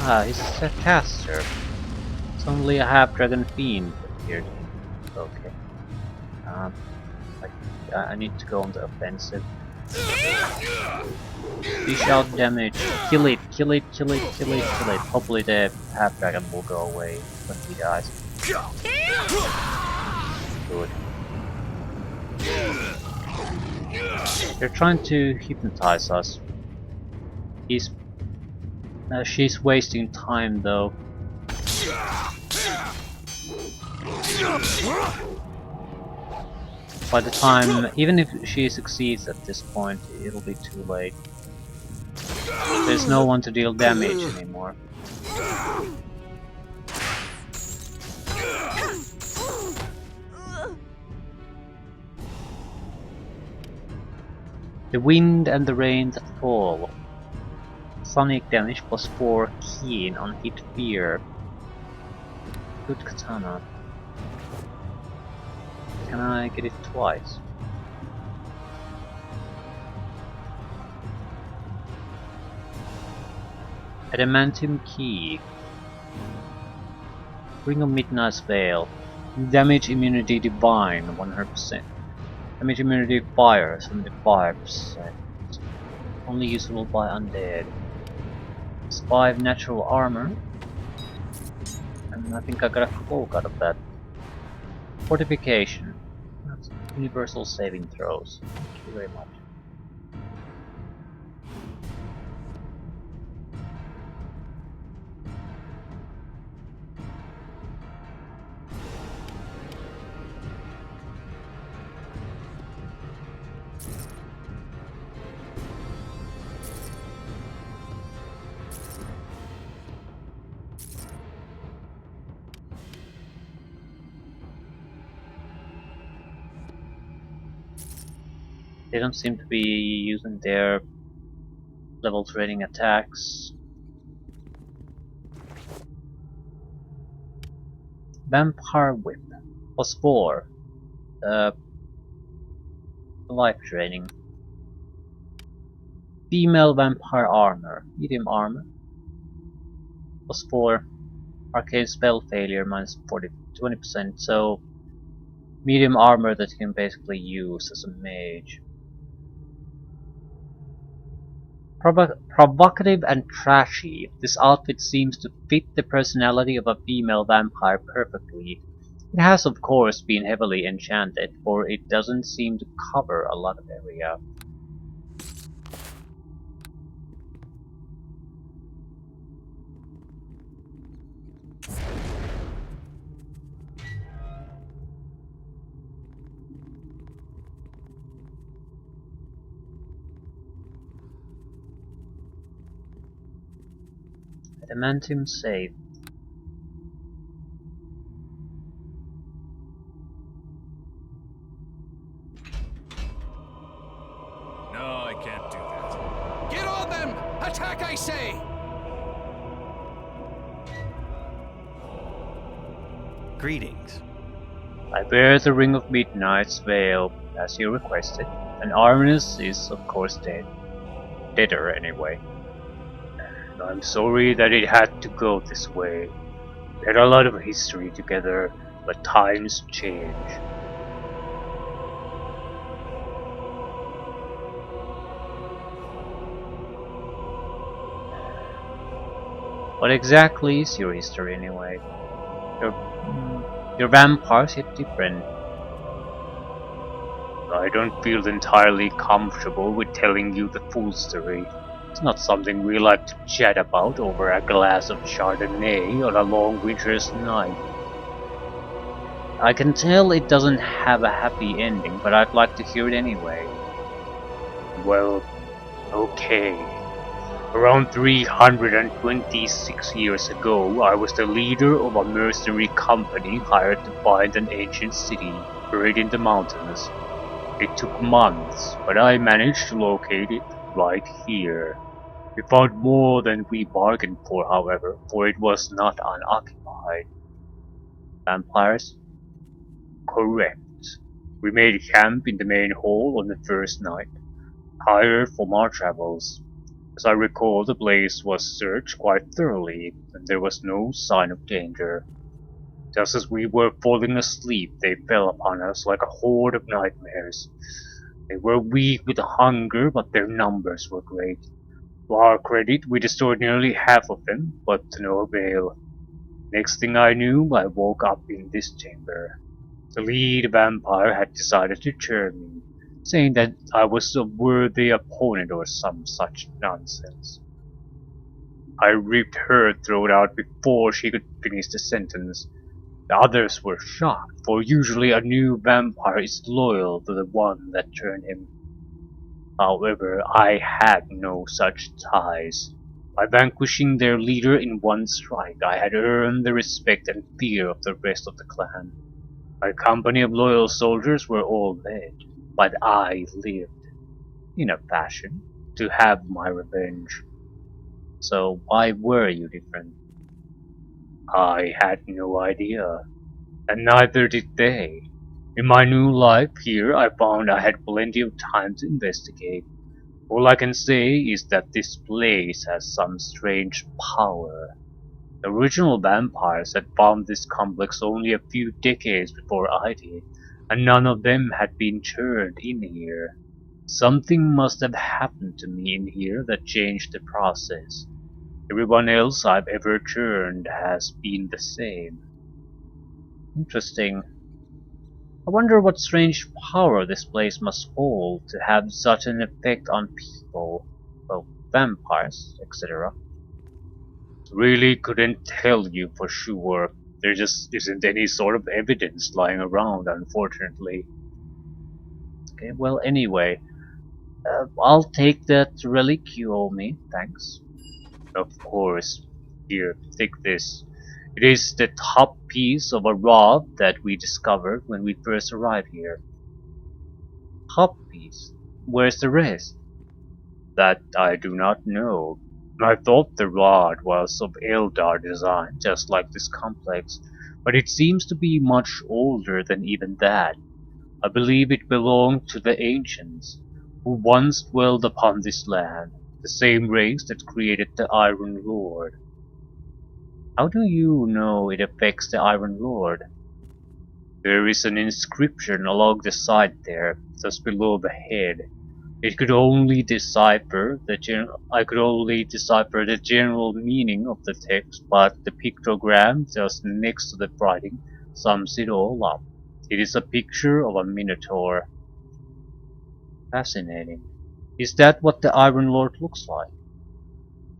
Ah, he's a caster. It's only a half-dragon fiend appeared. Okay. I need to go on the offensive. Dish out damage. Kill it, kill it, kill it, kill it, kill it. Hopefully the half-dragon will go away when he dies. Good. They're trying to hypnotize us. She's wasting time though. By the time, even if she succeeds at this point, it'll be too late. There's no one to deal damage anymore. The wind and the rain that fall. Sonic damage +4 keen on hit fear. Good katana. Can I get it twice? Adamantium key. Ring of Midnight's Veil. Damage immunity divine 100%. Damage immunity fire 75%. Only usable by undead. 5 natural armor. And I think I got a cloak out of that. Fortification. That's universal saving throws. Thank you very much. They don't seem to be using their level trading attacks. Vampire Whip +4. Life training. Female vampire armor. Medium armor. +4. Arcane spell failure minus 20%. So medium armor that you can basically use as a mage. Provocative and trashy, this outfit seems to fit the personality of a female vampire perfectly. It has of course been heavily enchanted, for it doesn't seem to cover a lot of area. Adamantium safe. No, I can't do that. Get on them! Attack, I say! Greetings. I bear the Ring of Midnight's veil, as you requested, and Arminus is of course dead. Deader anyway. I'm sorry that it had to go this way. We had a lot of history together, but times change. What exactly is your history anyway? Your vampires hit different. I don't feel entirely comfortable with telling you the full story. It's not something we like to chat about over a glass of Chardonnay on a long winter's night. I can tell it doesn't have a happy ending, but I'd like to hear it anyway. Well, okay. Around 326 years ago, I was the leader of a mercenary company hired to find an ancient city buried in the mountains. It took months, but I managed to locate it right here. We found more than we bargained for, however, for it was not unoccupied. Vampires? Correct. We made camp in the main hall on the first night, tired from our travels. As I recall, the place was searched quite thoroughly, and there was no sign of danger. Just as we were falling asleep, they fell upon us like a horde of nightmares. They were weak with hunger, but their numbers were great. To our credit, we destroyed nearly half of them, but to no avail. Next thing I knew, I woke up in this chamber. The lead vampire had decided to turn me, saying that I was a worthy opponent or some such nonsense. I ripped her throat out before she could finish the sentence. The others were shocked, for usually a new vampire is loyal to the one that turned him. However, I had no such ties. By vanquishing their leader in one strike, I had earned the respect and fear of the rest of the clan. My company of loyal soldiers were all dead, but I lived, in a fashion, to have my revenge. So why were you different? I had no idea, and neither did they. In my new life here, I found I had plenty of time to investigate. All I can say is that this place has some strange power. The original vampires had found this complex only a few decades before I did, and none of them had been turned in here. Something must have happened to me in here that changed the process. Everyone else I've ever turned has been the same. Interesting. I wonder what strange power this place must hold to have such an effect on people, well, vampires, etc. Really couldn't tell you for sure. There just isn't any sort of evidence lying around, unfortunately. Okay, well, anyway, I'll take that relic you owe me, thanks. Of course. Here, take this. It is the top piece of a rod that we discovered when we first arrived here. Top piece? Where's the rest? That I do not know. I thought the rod was of Eldar design, just like this complex, but it seems to be much older than even that. I believe it belonged to the ancients, who once dwelled upon this land, the same race that created the Iron Lord. How do you know it affects the Iron Lord? There is an inscription along the side there, just below the head. It could only decipher I could only decipher the general meaning of the text, but the pictogram just next to the writing sums it all up. It is a picture of a minotaur. Fascinating. Is that what the Iron Lord looks like?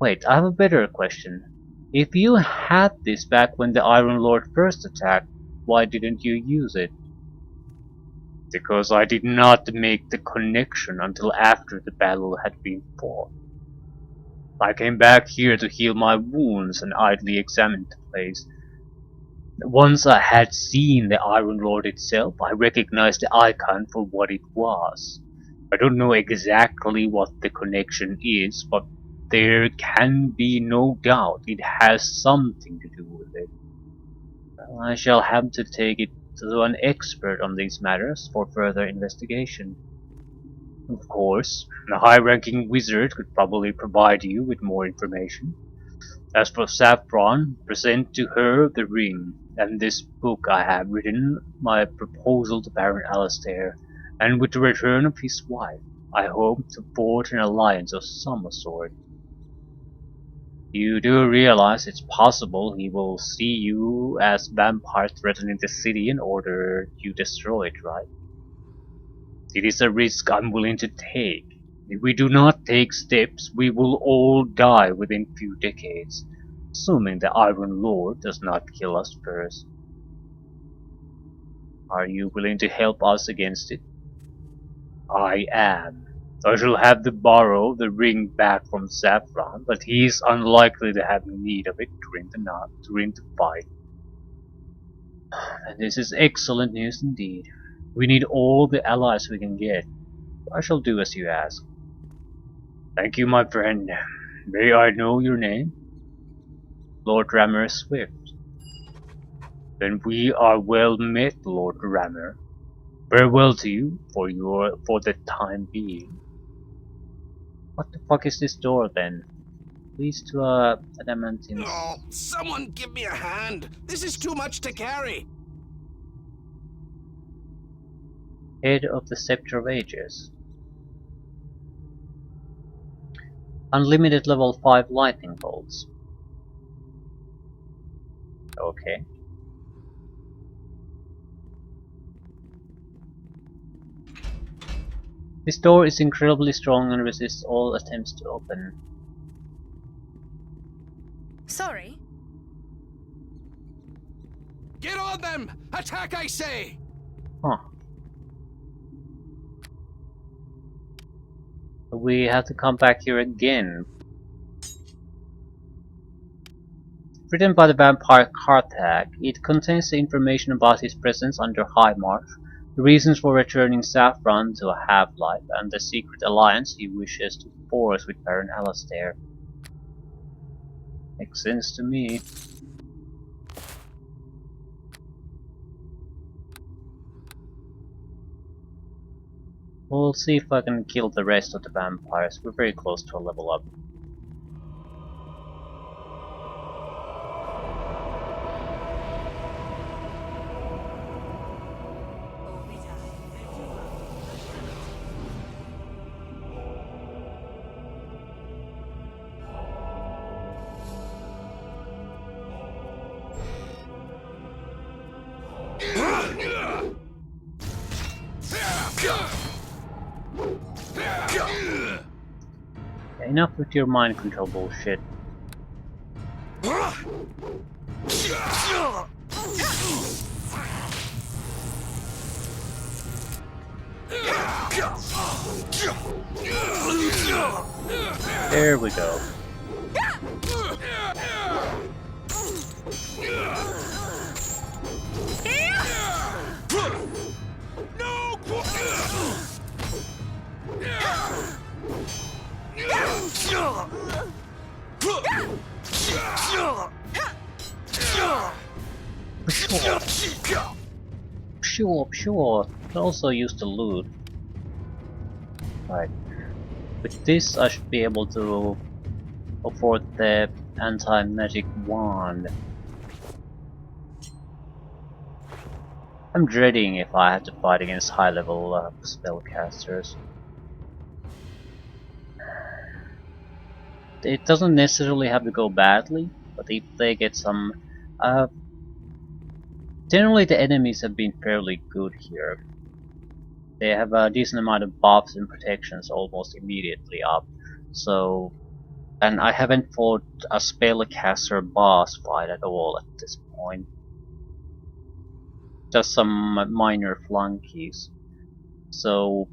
Wait, I have a better question. If you had this back when the Iron Lord first attacked, why didn't you use it? Because I did not make the connection until after the battle had been fought. I came back here to heal my wounds and idly examined the place. Once I had seen the Iron Lord itself, I recognized the icon for what it was. I don't know exactly what the connection is, but there can be no doubt it has something to do with it. Well, I shall have to take it to an expert on these matters for further investigation. Of course, a high-ranking wizard could probably provide you with more information. As for Saffron, present to her the ring, and this book I have written my proposal to Baron Alastair, and with the return of his wife, I hope to forge an alliance of some sort. You do realize it's possible he will see you as vampire threatening the city in order you destroy it, right? It is a risk I'm willing to take. If we do not take steps, we will all die within few decades, assuming the Iron Lord does not kill us first. Are you willing to help us against it? I am. I shall have to borrow the ring back from Saffron, but he is unlikely to have need of it during the fight. And this is excellent news indeed. We need all the allies we can get. I shall do as you ask. Thank you, my friend. May I know your name? Lord Rammer Swift. Then we are well met, Lord Rammer. Farewell to you for the time being. What the fuck is this door then? Leads to adamantine. Oh, someone give me a hand. This is too much to carry. Head of the Scepter of Ages. Unlimited level 5 lightning bolts. Okay. This door is incredibly strong and resists all attempts to open. Sorry. Get on them! Attack, I say! Huh. We have to come back here again. Written by the vampire Karthag, it contains the information about his presence under High March, the reasons for returning Saffron to a half-life, and the secret alliance he wishes to forge with Baron Alastair. Makes sense to me. We'll see if I can kill the rest of the vampires. We're very close to a level up. Enough with your mind control bullshit. There we go. sure. Could also use the loot. Right. With this, I should be able to afford the anti-magic wand. I'm dreading if I have to fight against high-level spellcasters. It doesn't necessarily have to go badly, but if they get some... Uh, generally the enemies have been fairly good here. They have a decent amount of buffs and protections almost immediately up. So... And I haven't fought a spellcaster boss fight at all at this point. Just some minor flunkies. So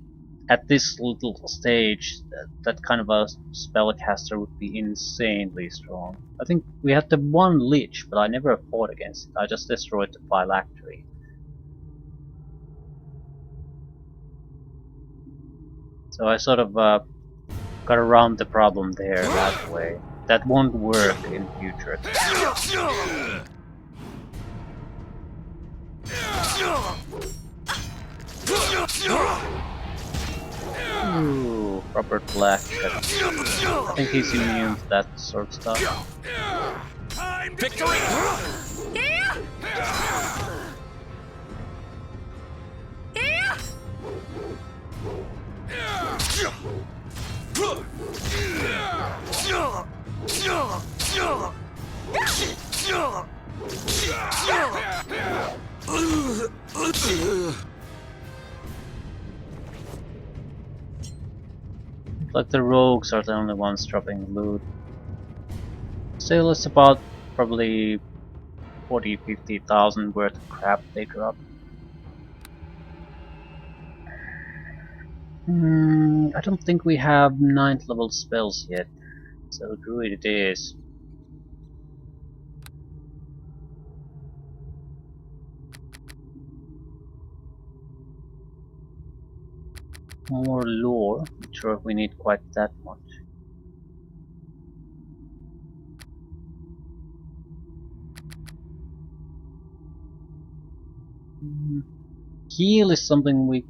at this little stage, that kind of a spellcaster would be insanely strong. I think we had the one lich, but I never fought against it. I just destroyed the phylactery. So I sort of got around the problem there that way. That won't work in future. Ooh, Robert Black. I think he's immune to that sort of stuff. Victory! Like the rogues are the only ones dropping loot. Still, it's about probably 40-50,000 worth of crap they drop. I don't think we have 9th level spells yet, so druid it is. More lore, not sure if we need quite that much. Heal is something we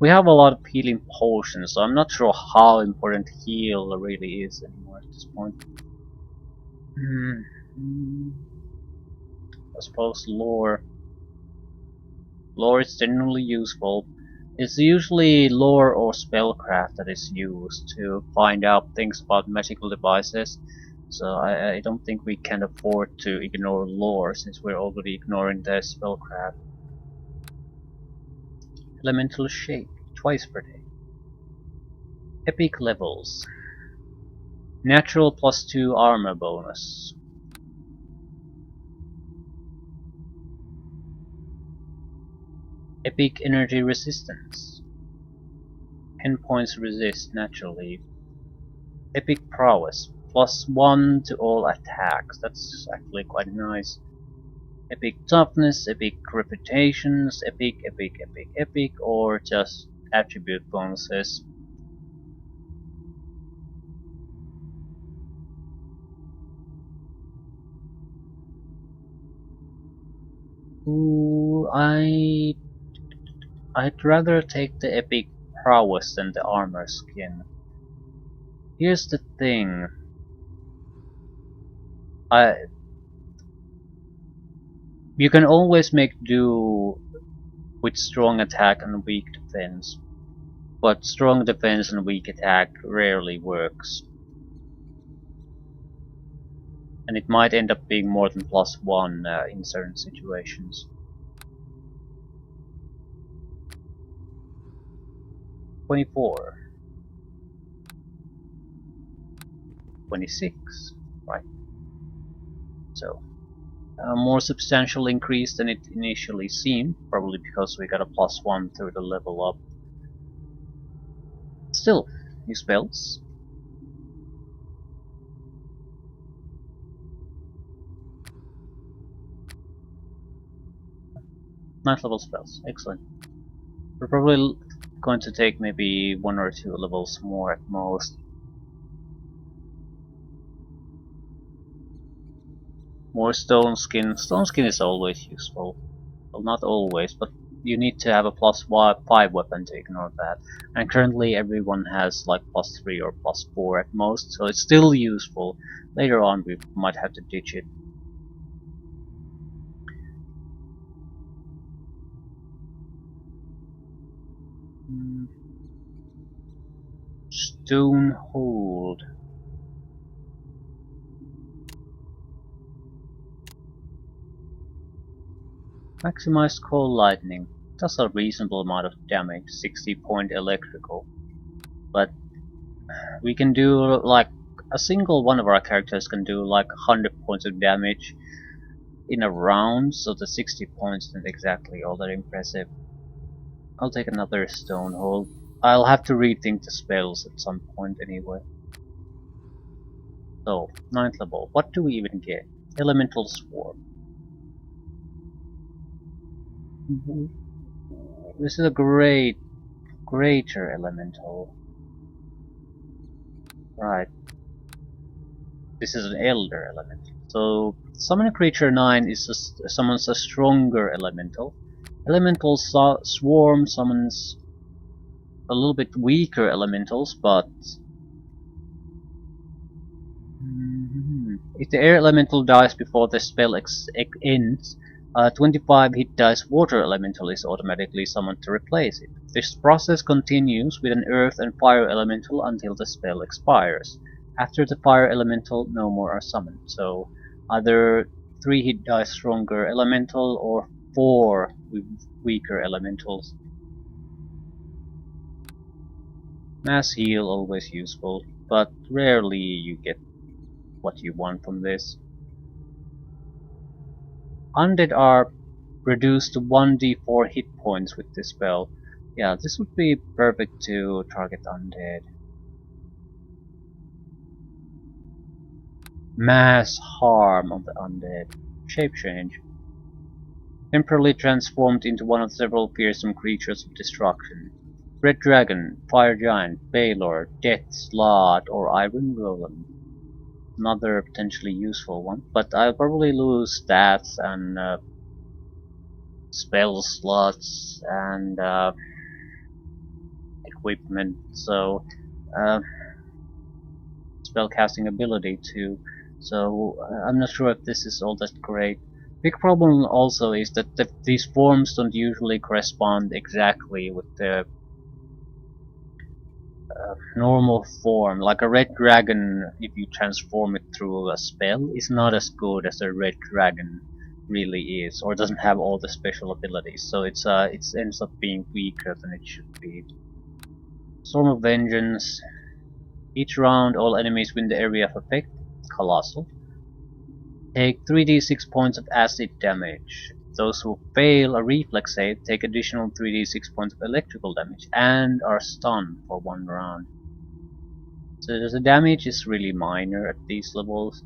have a lot of healing potions, so I'm not sure how important heal really is anymore at this point. I suppose lore. Lore is generally useful. It's usually lore or spellcraft that is used to find out things about magical devices, so I don't think we can afford to ignore lore since we're already ignoring the spellcraft. Elemental Shape, twice per day. Epic levels. Natural +2 armor bonus. Epic energy resistance. 10 points resist naturally. Epic prowess. +1 to all attacks. That's actually quite nice. Epic toughness, epic reputations, epic, or just attribute bonuses. Ooh, I'd rather take the epic prowess than the armor skin. Here's the thing. You can always make do with strong attack and weak defense, but strong defense and weak attack rarely works. And it might end up being more than +1 in certain situations. 24. 26. Right. So, a more substantial increase than it initially seemed, probably because we got a +1 through the level up. Still, new spells. Ninth level spells, excellent. We're probably going to take maybe 1 or 2 levels more at most. More stone skin. Stone skin is always useful. Well, not always, but you need to have a +5 weapon to ignore that. And currently everyone has like +3 or +4 at most, so it's still useful. Later on we might have to ditch it. Hmm. Stone hold. Maximized cold lightning. Does a reasonable amount of damage, 60 point electrical. But we can do like a single one of our characters can do like 100 points of damage in a round, so the 60 points isn't exactly all that impressive. I'll take another stone hold. I'll have to rethink the spells at some point anyway. So, 9th level. What do we even get? Elemental Swarm. This is a greater elemental. Right. This is an elder elemental. So, summon a creature 9 summons a stronger elemental. Elemental Swarm summons a little bit weaker elementals, but if the air elemental dies before the spell ends, 25 hit dice water elemental is automatically summoned to replace it. This process continues with an earth and fire elemental until the spell expires. After the fire elemental, no more are summoned, so either 3 hit dice stronger elemental or 4 weaker elementals. Mass heal always useful, but rarely you get what you want from this. Undead are reduced to 1d4 hit points with this spell. Yeah, this would be perfect to target undead. Mass harm on the undead. Shape change. Temporarily transformed into one of several fearsome creatures of destruction. Red Dragon, Fire Giant, Balor, Death Slot, or Iron Golem. Another potentially useful one, but I'll probably lose stats and spell slots and equipment, so spellcasting ability too. So I'm not sure if this is all that great. Big problem also is that these forms don't usually correspond exactly with the normal form. Like a red dragon, if you transform it through a spell, is not as good as a red dragon really is, or doesn't have all the special abilities. So it ends up being weaker than it should be. Storm of Vengeance. Each round, all enemies within the area of effect, colossal, take 3d6 points of acid damage. Those who fail a reflex save take additional 3d6 points of electrical damage and are stunned for 1 round. So the damage is really minor at these levels,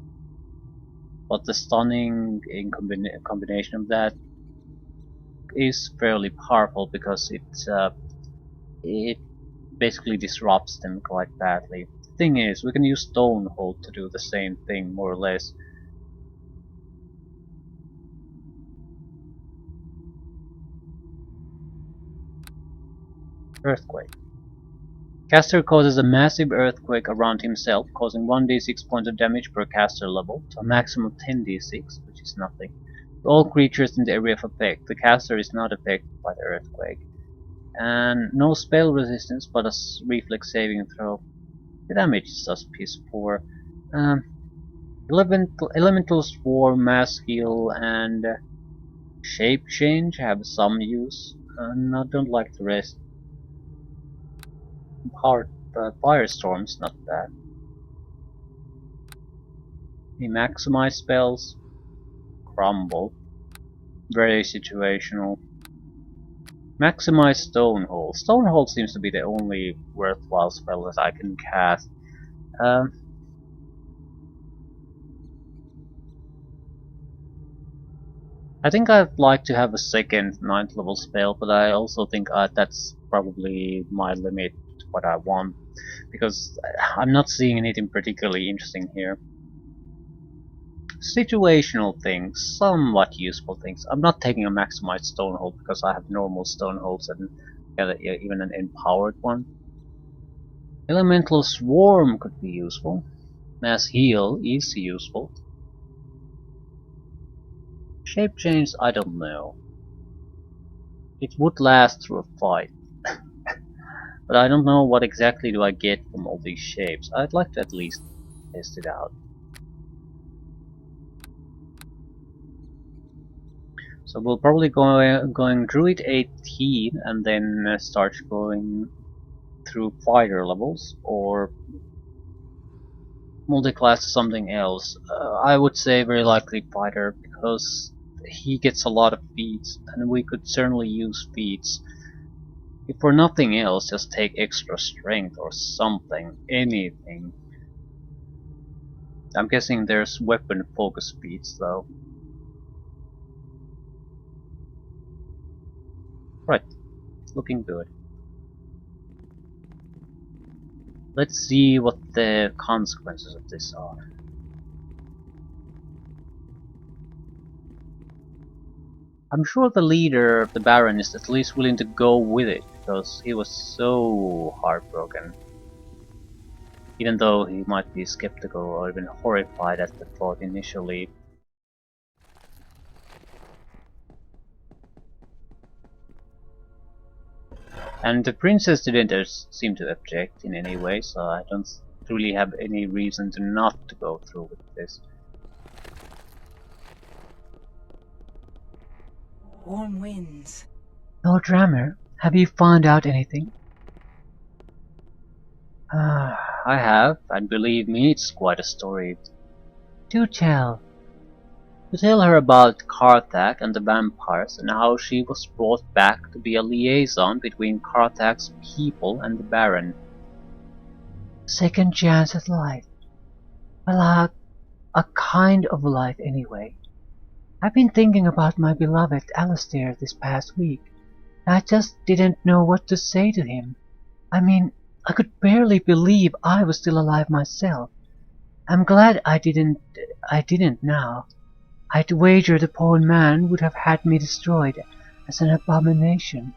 but the stunning in combination of that is fairly powerful because it basically disrupts them quite badly. The thing is, we can use Stonehold to do the same thing, more or less. Earthquake. Caster causes a massive earthquake around himself, causing 1d6 points of damage per caster level, to a maximum of 10d6, which is nothing. To all creatures in the area of effect, the caster is not affected by the earthquake. And no spell resistance, but a reflex saving throw. The damage is just piss poor. Elemental Swarm, Mass Heal, and Shape Change have some use, and I don't like the rest. Firestorm's not bad. The maximize spells, Crumble, very situational. Maximize Stonehold. Stonehold seems to be the only worthwhile spell that I can cast. I think I'd like to have a second 9th level spell, but I also think that's probably my limit to what I want, because I'm not seeing anything particularly interesting here. situational things, somewhat useful things. I'm not taking a maximized stonehold because I have normal stoneholds and even an empowered one. Elemental Swarm could be useful. Mass Heal is useful. Shape Change, I don't know. It would last through a fight. But I don't know what exactly do I get from all these shapes. I'd like to at least test it out. So we'll probably go going Druid 18 and then start going through fighter levels or multi-class to something else. I would say very likely fighter because he gets a lot of feats and we could certainly use feats. If for nothing else, just take extra strength or something, anything. I'm guessing there's weapon focus feats though. Right, looking good. Let's see what the consequences of this are. I'm sure the leader of the Baron is at least willing to go with it, because he was so heartbroken. Even though he might be skeptical or even horrified at the thought initially. And the princess didn't seem to object in any way, so I don't really have any reason to not to go through with this. Warm winds. Lord Rammer, have you found out anything? I have, and believe me, it's quite a story. Do tell. To tell her about Karthak and the vampires and how she was brought back to be a liaison between Karthak's people and the Baron. Second chance at life. Well, a kind of life anyway. I've been thinking about my beloved Alistair this past week. I just didn't know what to say to him. I mean, I could barely believe I was still alive myself. I'm glad I didn't now. I'd wager the poor man would have had me destroyed as an abomination.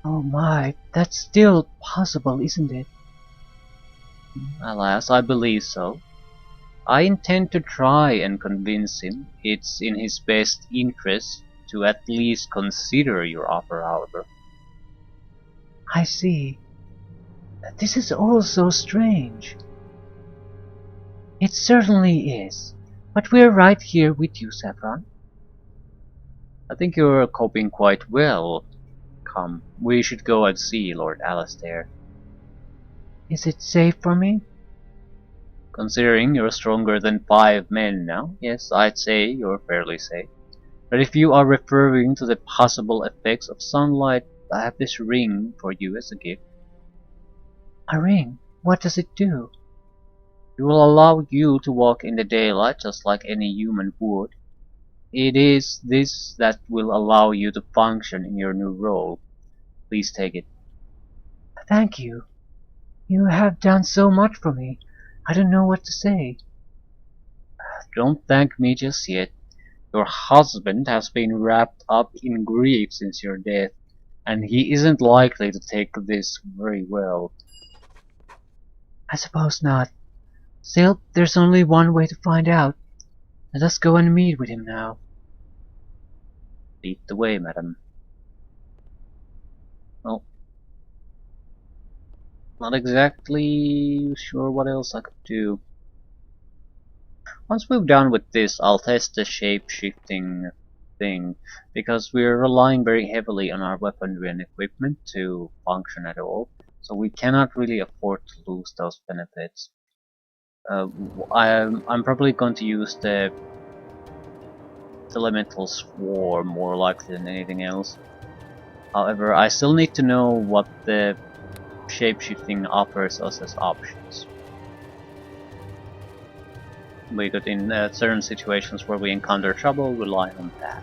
Oh my, that's still possible, isn't it? Alas, I believe so. I intend to try and convince him it's in his best interest to at least consider your offer, however. I see. This is all so strange. It certainly is. But we're right here with you, Saffron. I think you're coping quite well. Come, we should go and see Lord Alistair. Is it safe for me? Considering you're stronger than 5 men now, yes, I'd say you're fairly safe. But if you are referring to the possible effects of sunlight, I have this ring for you as a gift. A ring? What does it do? It will allow you to walk in the daylight just like any human would. It is this that will allow you to function in your new role. Please take it. Thank you. You have done so much for me. I don't know what to say. Don't thank me just yet. Your husband has been wrapped up in grief since your death, and he isn't likely to take this very well. I suppose not. Still, there's only one way to find out. Let us go and meet with him now. Lead the way, madam. Well, not exactly sure what else I could do. Once we're done with this, I'll test the shape-shifting thing, because we're relying very heavily on our weaponry and equipment to function at all, so we cannot really afford to lose those benefits. I'm probably going to use the elemental swarm more likely than anything else. However, I still need to know what the shapeshifting offers us as options. We could, in certain situations where we encounter trouble, rely on that.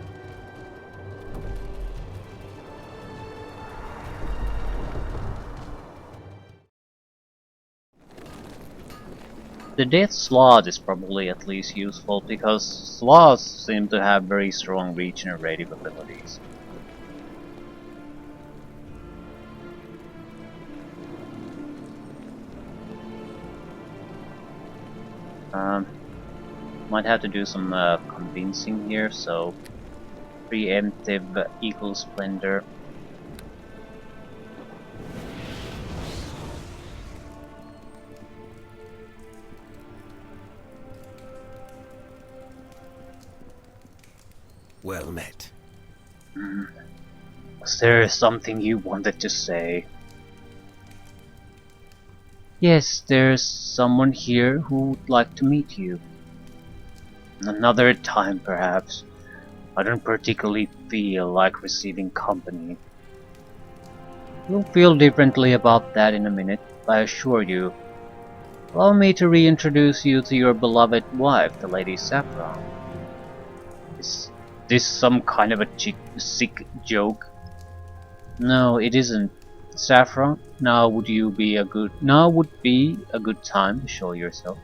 The death slot is probably at least useful because sloths seem to have very strong regenerative abilities. Might have to do some convincing here, so preemptive eagle splendor. Well met. Was there something you wanted to say? Yes, there's someone here who would like to meet you. Another time, perhaps. I don't particularly feel like receiving company. You'll feel differently about that in a minute, I assure you. Allow me to reintroduce you to your beloved wife, the Lady Saffron. Is this some kind of a sick joke? No, it isn't. Saffron, now would be a good time to show yourself.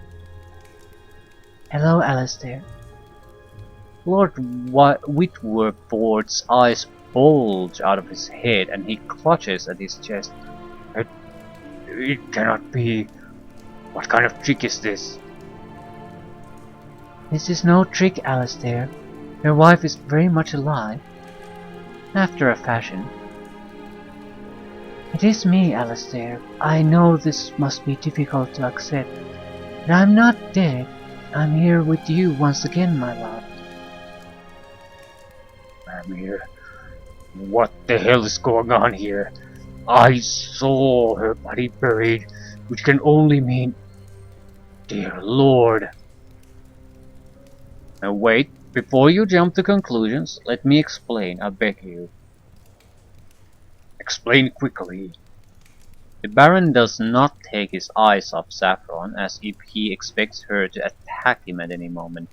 Hello, Alistair. Lord Whitworth's eyes bulge out of his head and he clutches at his chest. It cannot be. What kind of trick is this? This is no trick, Alistair. Your wife is very much alive. After a fashion. It is me, Alistair. I know this must be difficult to accept. But I'm not dead. I'm here with you once again, my love. I'm here. What the hell is going on here? I saw her body buried, which can only mean... Dear Lord. Now wait, before you jump to conclusions, let me explain, I beg you. Explain quickly. The Baron does not take his eyes off Saffron as if he expects her to attack him at any moment.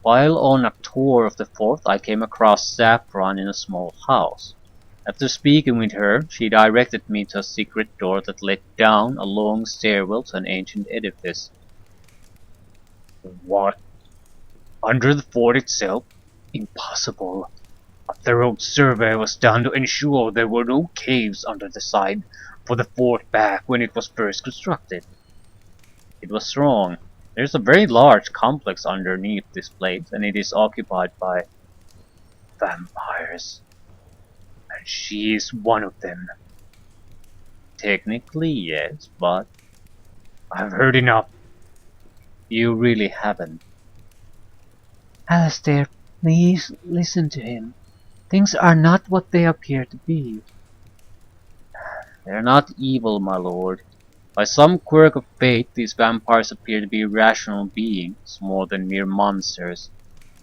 While on a tour of the fort, I came across Saffron in a small house. After speaking with her, she directed me to a secret door that led down a long stairwell to an ancient edifice. What? Under the fort itself? Impossible. A thorough survey was done to ensure there were no caves under the side for the fort back when it was first constructed. It was wrong. There's a very large complex underneath this place, and it is occupied by Vampires. And she is one of them. technically yes, but I've heard enough. you really haven't. Alistair, please listen to him. Things are not what they appear to be. They're not evil, my lord. By some quirk of fate, these vampires appear to be rational beings, more than mere monsters.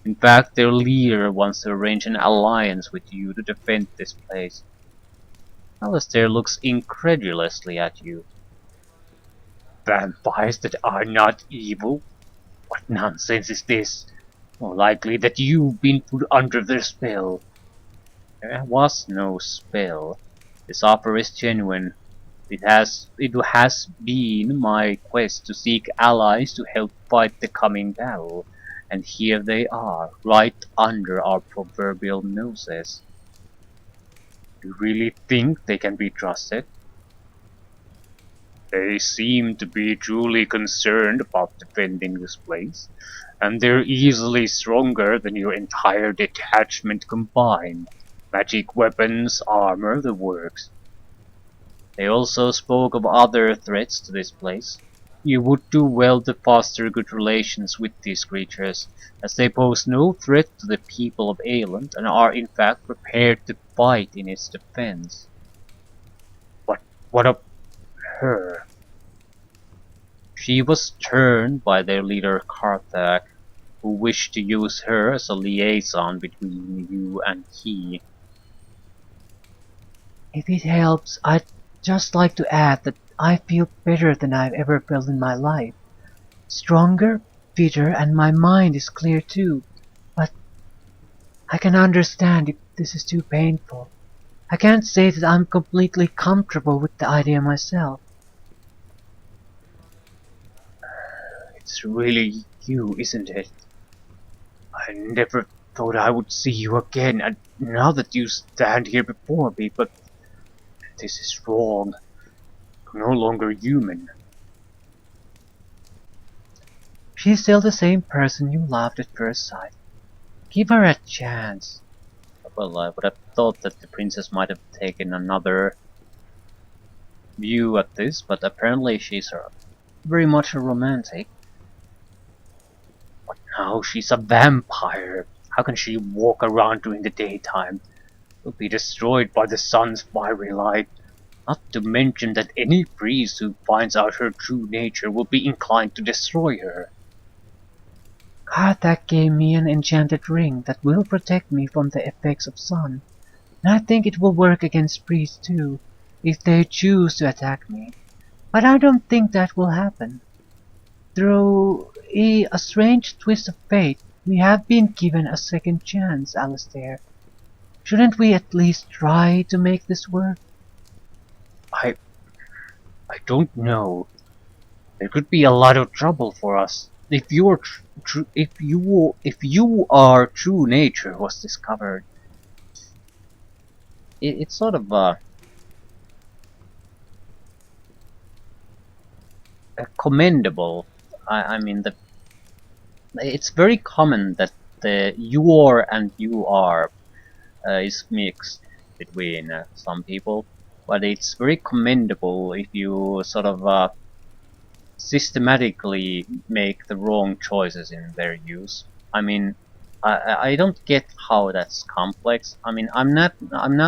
In fact, their leader wants to arrange an alliance with you to defend this place. Alistair looks incredulously at you. Vampires that are not evil? What nonsense is this? More likely that you've been put under their spell. There was no spell. This offer is genuine. It has been my quest to seek allies to help fight the coming battle, and here they are, right under our proverbial noses. You really think they can be trusted? They seem to be truly concerned about defending this place, and they're easily stronger than your entire detachment combined. Magic weapons, armor, the works. They also spoke of other threats to this place. You would do well to foster good relations with these creatures, as they pose no threat to the people of Aeland and are in fact prepared to fight in its defense. What of her? She was turned by their leader Karthak, who wished to use her as a liaison between you and he. If it helps, I'd just like to add that I feel better than I've ever felt in my life. Stronger, fitter, and my mind is clear too. But I can understand if this is too painful. I can't say that I'm completely comfortable with the idea myself. It's really you, isn't it? I never thought I would see you again, and now that you stand here before me, but this is wrong. You're no longer human. She's still the same person you loved at first sight. Give her a chance. Well, I would have thought that the princess might have taken another view at this, but apparently she's very much a romantic. Now she's a vampire. How can she walk around during the daytime? Will be destroyed by the sun's fiery light. Not to mention that any priest who finds out her true nature will be inclined to destroy her. Karthak gave me an enchanted ring that will protect me from the effects of sun. And I think it will work against priests too, if they choose to attack me. But I don't think that will happen. Through a strange twist of fate, we have been given a second chance, Alistair. Shouldn't we at least try to make this work? I don't know. There could be a lot of trouble for us if your true nature was discovered. It's sort of commendable. I mean, it's very common that the your and you are is mixed between some people, but it's very commendable if you sort of systematically make the wrong choices in their use. I mean, I don't get how that's complex. I mean, I'm not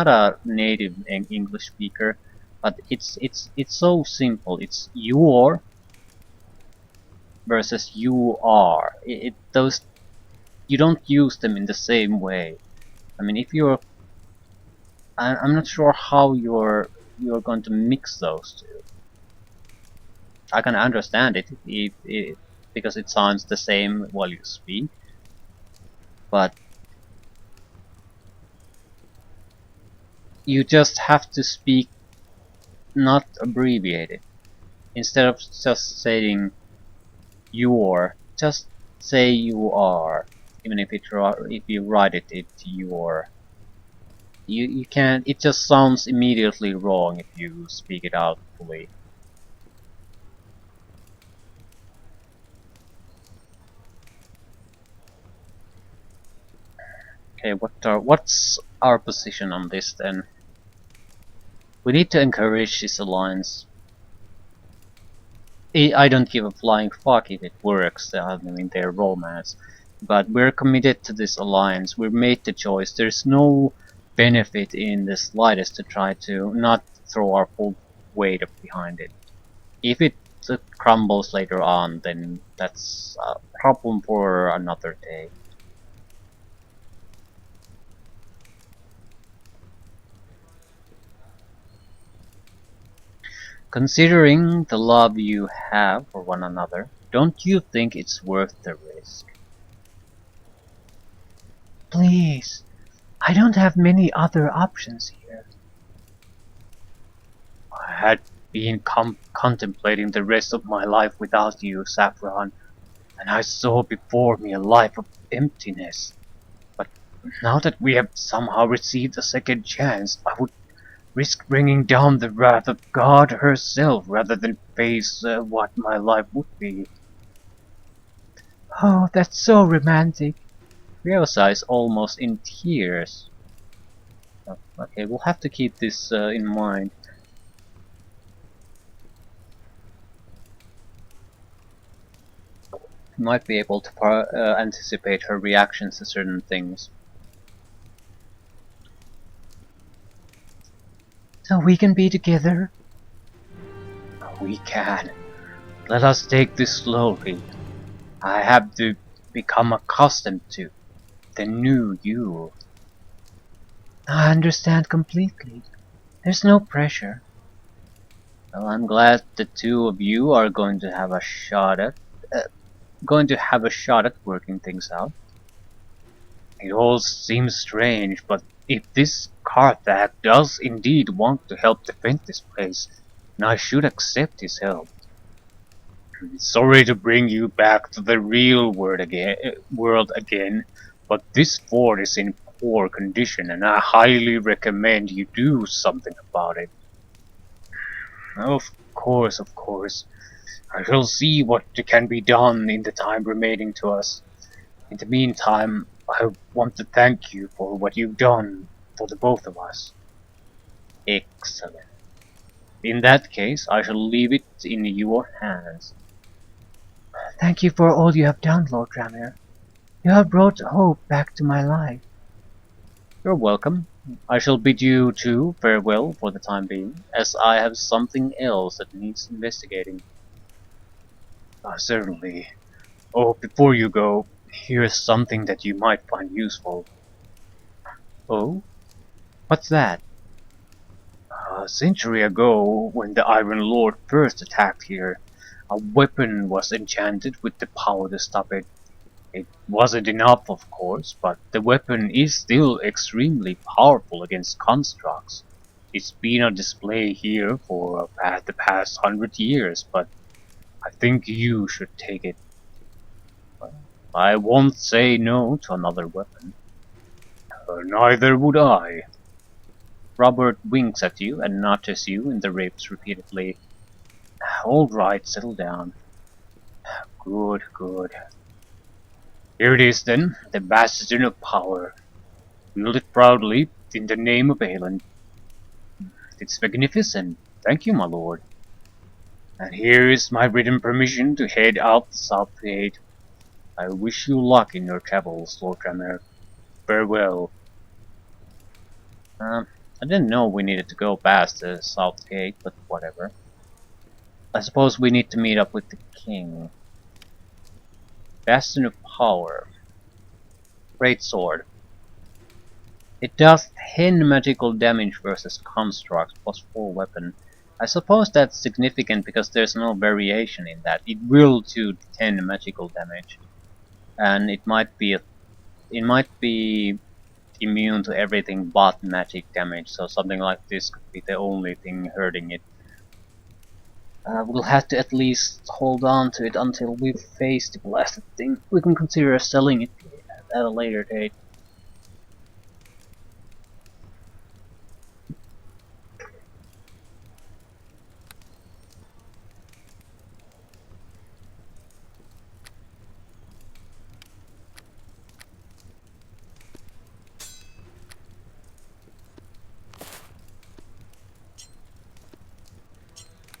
a native English speaker, but it's so simple. It's your versus you are. Those, you don't use them in the same way. I mean, if you're, I'm not sure how you're going to mix those two. I can understand it because it sounds the same while you speak, but you just have to speak, not abbreviate it. Instead of just saying your, just say you are, even if if you write it your. You can't. It just sounds immediately wrong if you speak it out fully. Okay, what's our position on this then? We need to encourage this alliance. I don't give a flying fuck if it works, I mean their romance. But we're committed to this alliance, we made the choice, there's no benefit in the slightest to try to not throw our full weight behind it. If it crumbles later on, then that's a problem for another day. Considering the love you have for one another, don't you think it's worth the risk? Please, I don't have many other options here. I had been contemplating the rest of my life without you, Saffron, and I saw before me a life of emptiness. But now that we have somehow received a second chance, I would risk bringing down the wrath of God herself rather than face what my life would be. Oh, that's so romantic. Ryosa is almost in tears. Okay, we'll have to keep this in mind. We might be able to anticipate her reactions to certain things. So we can be together? We can. Let us take this slowly. I have to become accustomed to the new you. I understand completely. There's no pressure. Well, I'm glad the two of you are going to have a shot at working things out. It all seems strange, but if this Karthak does indeed want to help defend this place, then I should accept his help. Sorry to bring you back to the real world again, but this fort is in poor condition and I highly recommend you do something about it. Of course. I shall see what can be done in the time remaining to us. In the meantime, I want to thank you for what you've done for the both of us. Excellent. In that case, I shall leave it in your hands. Thank you for all you have done, Lord Ramir. You have brought hope back to my life. You're welcome. I shall bid you two farewell for the time being, as I have something else that needs investigating. Certainly. Oh, before you go, here's something that you might find useful. Oh? What's that? A century ago, when the Iron Lord first attacked here, a weapon was enchanted with the power to stop it. It wasn't enough, of course, but the weapon is still extremely powerful against constructs. It's been on display here for the past 100 years, but I think you should take it. I won't say no to another weapon. Neither would I. Robert winks at you and nudges you in the ribs repeatedly. All right, settle down. Good, good. Here it is then, the bastion of power. Wield it proudly in the name of Aelan. It's magnificent. Thank you, my lord. And here is my written permission to head out the south gate. I wish you luck in your travels, Lord Ramir. Farewell. I didn't know we needed to go past the south gate, but whatever. I suppose we need to meet up with the king. Bastion of Power. Great sword. It does 10 magical damage versus constructs plus 4 weapon. I suppose that's significant because there's no variation in that. It will do 10 magical damage. And it might be immune to everything but magic damage, so something like this could be the only thing hurting it. We'll have to at least hold on to it until we've faced the blasted thing. We can consider selling it at a later date.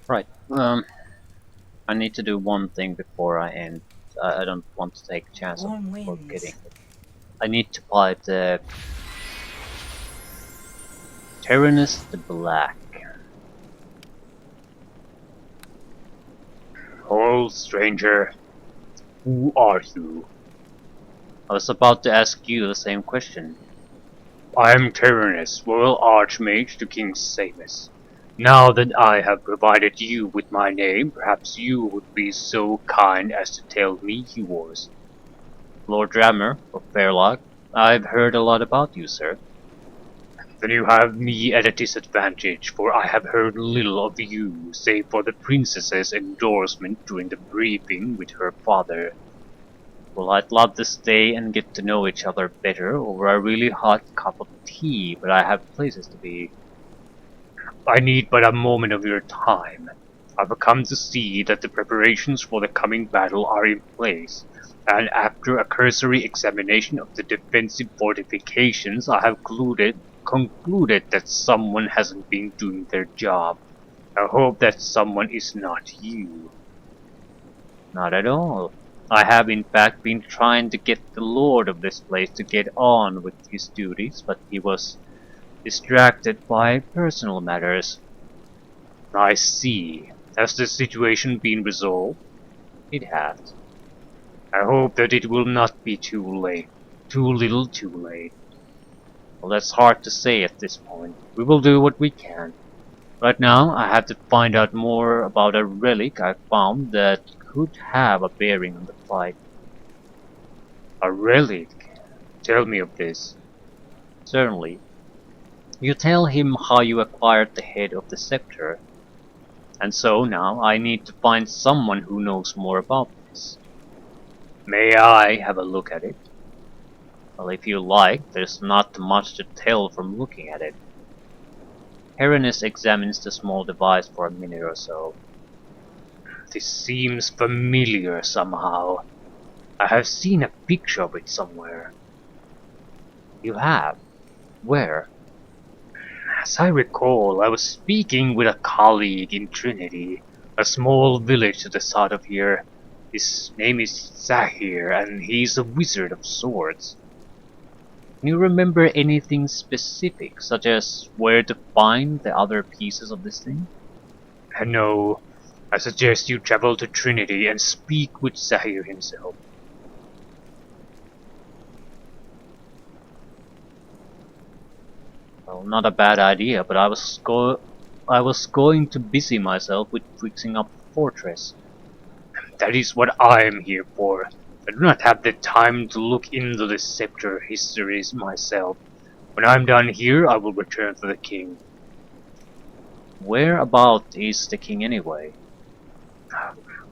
Right, I need to do one thing before I end. I don't want to take a chance of Warm winds. forgetting it. I need to buy the Tyrannus the Black. Oh, stranger. Who are you? I was about to ask you the same question. I am Tyrannus, Royal Archmage to King Samus. Now that I have provided you with my name, perhaps you would be so kind as to tell me yours. Lord Rammer of Fairlock, I've heard a lot about you, sir. Then you have me at a disadvantage, for I have heard little of you, save for the princess's endorsement during the briefing with her father. Well, I'd love to stay and get to know each other better over a really hot cup of tea, but I have places to be. I need but a moment of your time. I've come to see that the preparations for the coming battle are in place, and after a cursory examination of the defensive fortifications, I have concluded that someone hasn't been doing their job. I hope that someone is not you. Not at all. I have in fact been trying to get the lord of this place to get on with his duties, but he was distracted by personal matters. I see. Has the situation been resolved? It has. I hope that it will not be too late. Too little too late. Well, that's hard to say at this point. We will do what we can. Right now, I have to find out more about a relic I found that could have a bearing on the fight. A relic? Tell me of this. Certainly. You tell him how you acquired the head of the scepter, And so now I need to find someone who knows more about this. May I have a look at it? Well, if you like, there's not much to tell from looking at it. Heronis examines the small device for a minute or so. This seems familiar somehow. I have seen a picture of it somewhere. You have? Where? As I recall, I was speaking with a colleague in Trinity, a small village to the south of here. His name is Zahir, and he's a wizard of sorts. Can you remember anything specific, such as where to find the other pieces of this thing? No. I suggest you travel to Trinity and speak with Zahir himself. Well, not a bad idea, but I was going to busy myself with fixing up the fortress. That is what I am here for. I do not have the time to look into the scepter histories myself. When I'm done here, I will return to the king. Where about is the king anyway?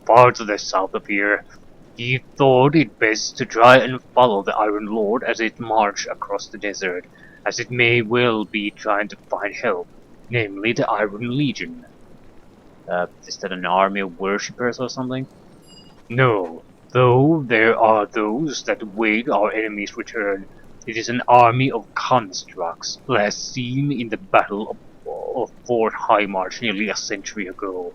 Far to the south of here. He thought it best to try and follow the Iron Lord as it marched across the desert, as it may well be trying to find help, namely the Iron Legion. Is that an army of worshippers or something? No, though there are those that wait our enemy's return. It is an army of constructs, last seen in the Battle of Fort High March nearly a century ago.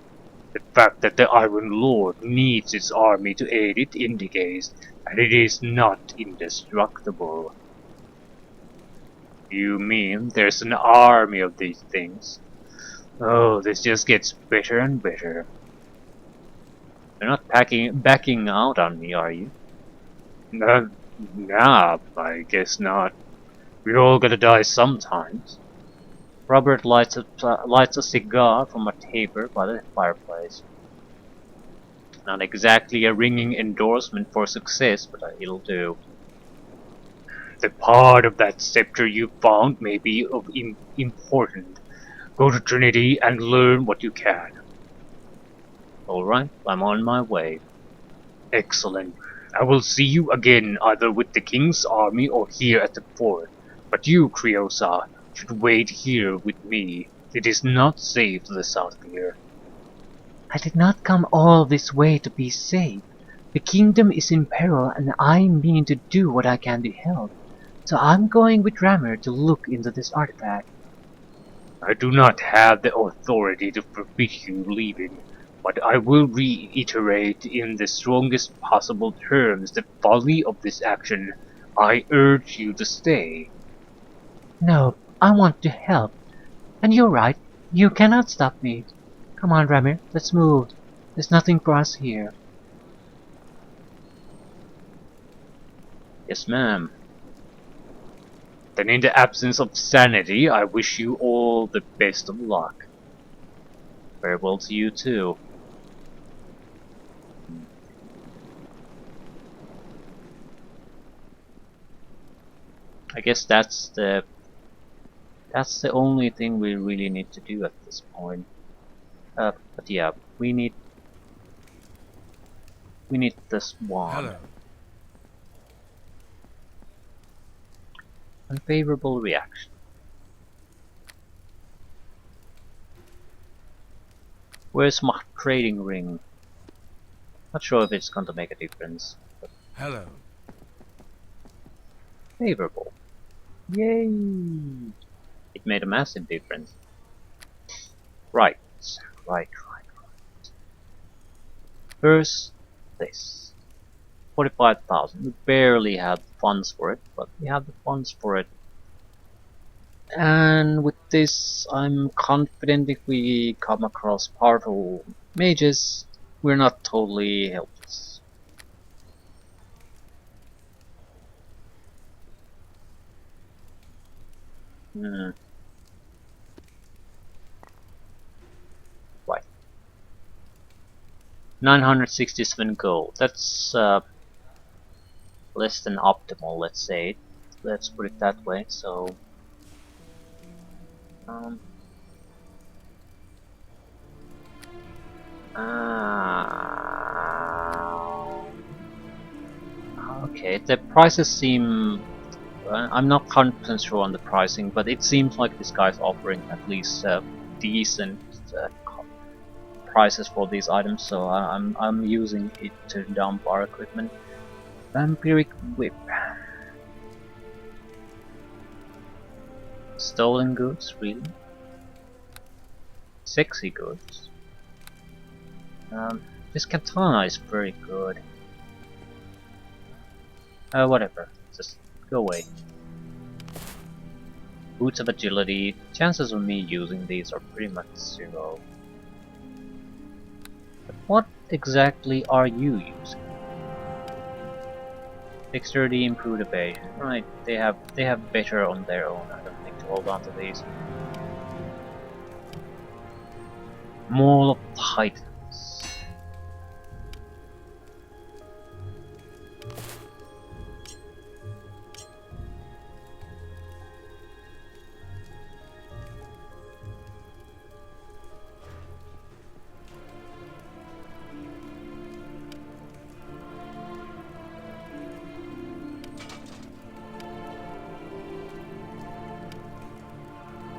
The fact that the Iron Lord needs its army to aid it indicates that it is not indestructible. You mean there's an army of these things? Oh, this just gets better and better. You're not backing out on me, are you? Nah, I guess not. We all gotta die sometimes. Robert lights a cigar from a taper by the fireplace. Not exactly a ringing endorsement for success, but it'll do. The part of that scepter you found may be of important. Go to Trinity and learn what you can. Alright, I'm on my way. Excellent. I will see you again either with the king's army or here at the fort. But you, Criosa, should wait here with me. It is not safe to the south of here. I did not come all this way to be safe. The kingdom is in peril and I mean to do what I can to help. So I'm going with Rammer to look into this artifact. I do not have the authority to forbid you leaving, but I will reiterate in the strongest possible terms the folly of this action. I urge you to stay. No, I want to help. And you're right, you cannot stop me. Come on, Rammer, let's move. There's nothing for us here. Yes, ma'am. Then in the absence of sanity, I wish you all the best of luck. Farewell to you too. I guess that's the only thing we really need to do at this point. But yeah, we need this wand. Hello. Unfavorable reaction. Where's my trading ring? Not sure if it's going to make a difference. But Hello. favorable. Yay! It made a massive difference. Right. First, this. 45,000. We barely have funds for it, but we have the funds for it. And with this, I'm confident if we come across powerful mages, we're not totally helpless. Hmm. Right. 967 gold. That's less than optimal, let's say. Let's put it that way. So, Okay, the prices seem... I'm not 100% sure on the pricing, but it seems like this guy's offering at least decent prices for these items, so I'm using it to dump our equipment. Vampiric Whip. Stolen goods, really? Sexy goods. This katana is very good. Whatever. Just go away. Boots of agility. Chances of me using these are pretty much zero. But what exactly are you using? Dexterity, improved evasion. Right, they have better on their own. I don't need to hold on to these. Maul of Titans.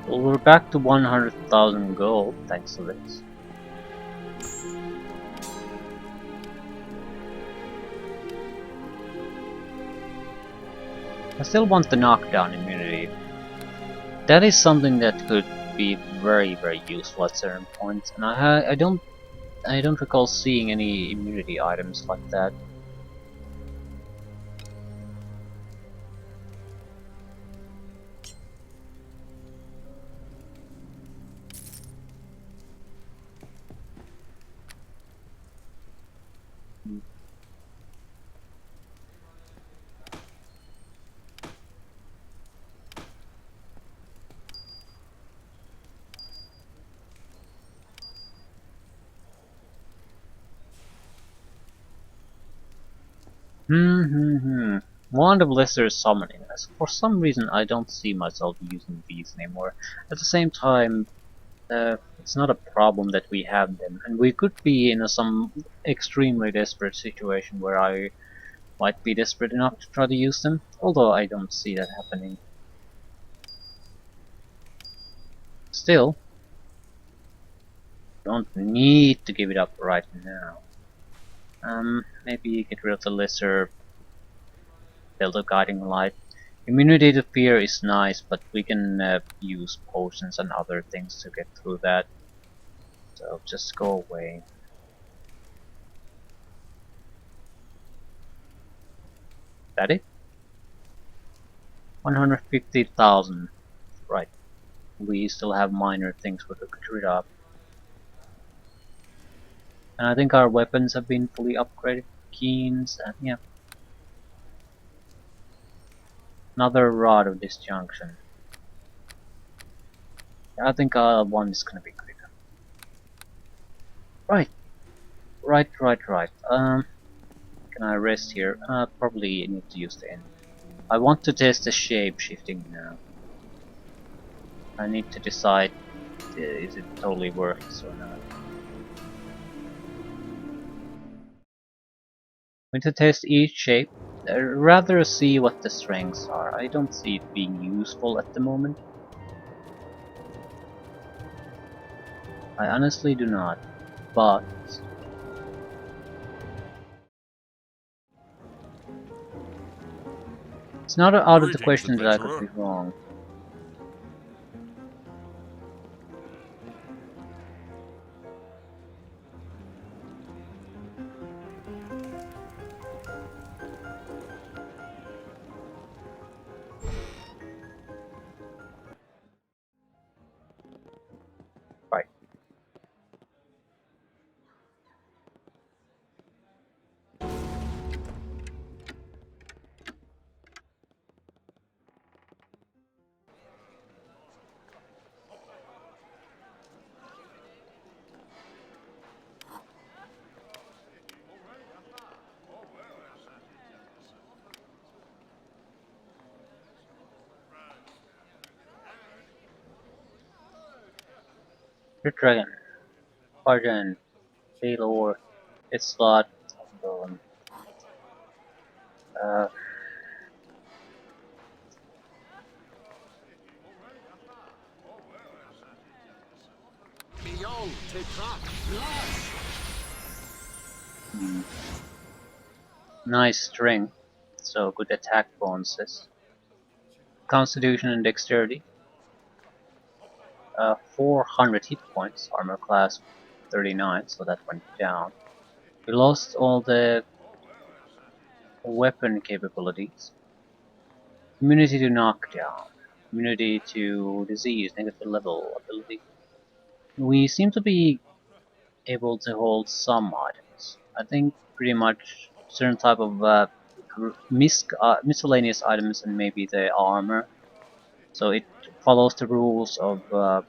Well, we're back to 100,000 gold thanks to this. I still want the knockdown immunity. That is something that could be very useful at certain points, and I don't recall seeing any immunity items like that. Wand of Lesser Summoning. For some reason I don't see myself using these anymore. At the same time, it's not a problem that we have them, and we could be in some extremely desperate situation where I might be desperate enough to try to use them, although I don't see that happening. Still, don't need to give it up right now. Maybe get rid of the lesser, build a guiding light. Immunity to fear is nice, but we can use potions and other things to get through that. So just go away. That it? 150,000. Right. We still have minor things we could get rid of. And I think our weapons have been fully upgraded. Keens, and yeah. Another Rod of Disjunction. I think one is gonna be good. Right. Right. Can I rest here? Probably need to use the end. I want to test the shape shifting now. I need to decide is it totally worthless or not. I'm going to test each shape, rather see what the strengths are. I don't see it being useful at the moment. I honestly do not, but it's not out of the Greetings, question that I could be adventurer. wrong. Right. Red Dragon. Pardon. Paylor, it's got uh, hmm, nice strength, so good attack bonuses. Constitution and dexterity, 400 hit points, armor class 39, so that went down. We lost all the weapon capabilities. Immunity to knockdown, immunity to disease, negative level ability. We seem to be able to hold some items. I think pretty much certain type of miscellaneous items and maybe the armor. So it follows the rules of the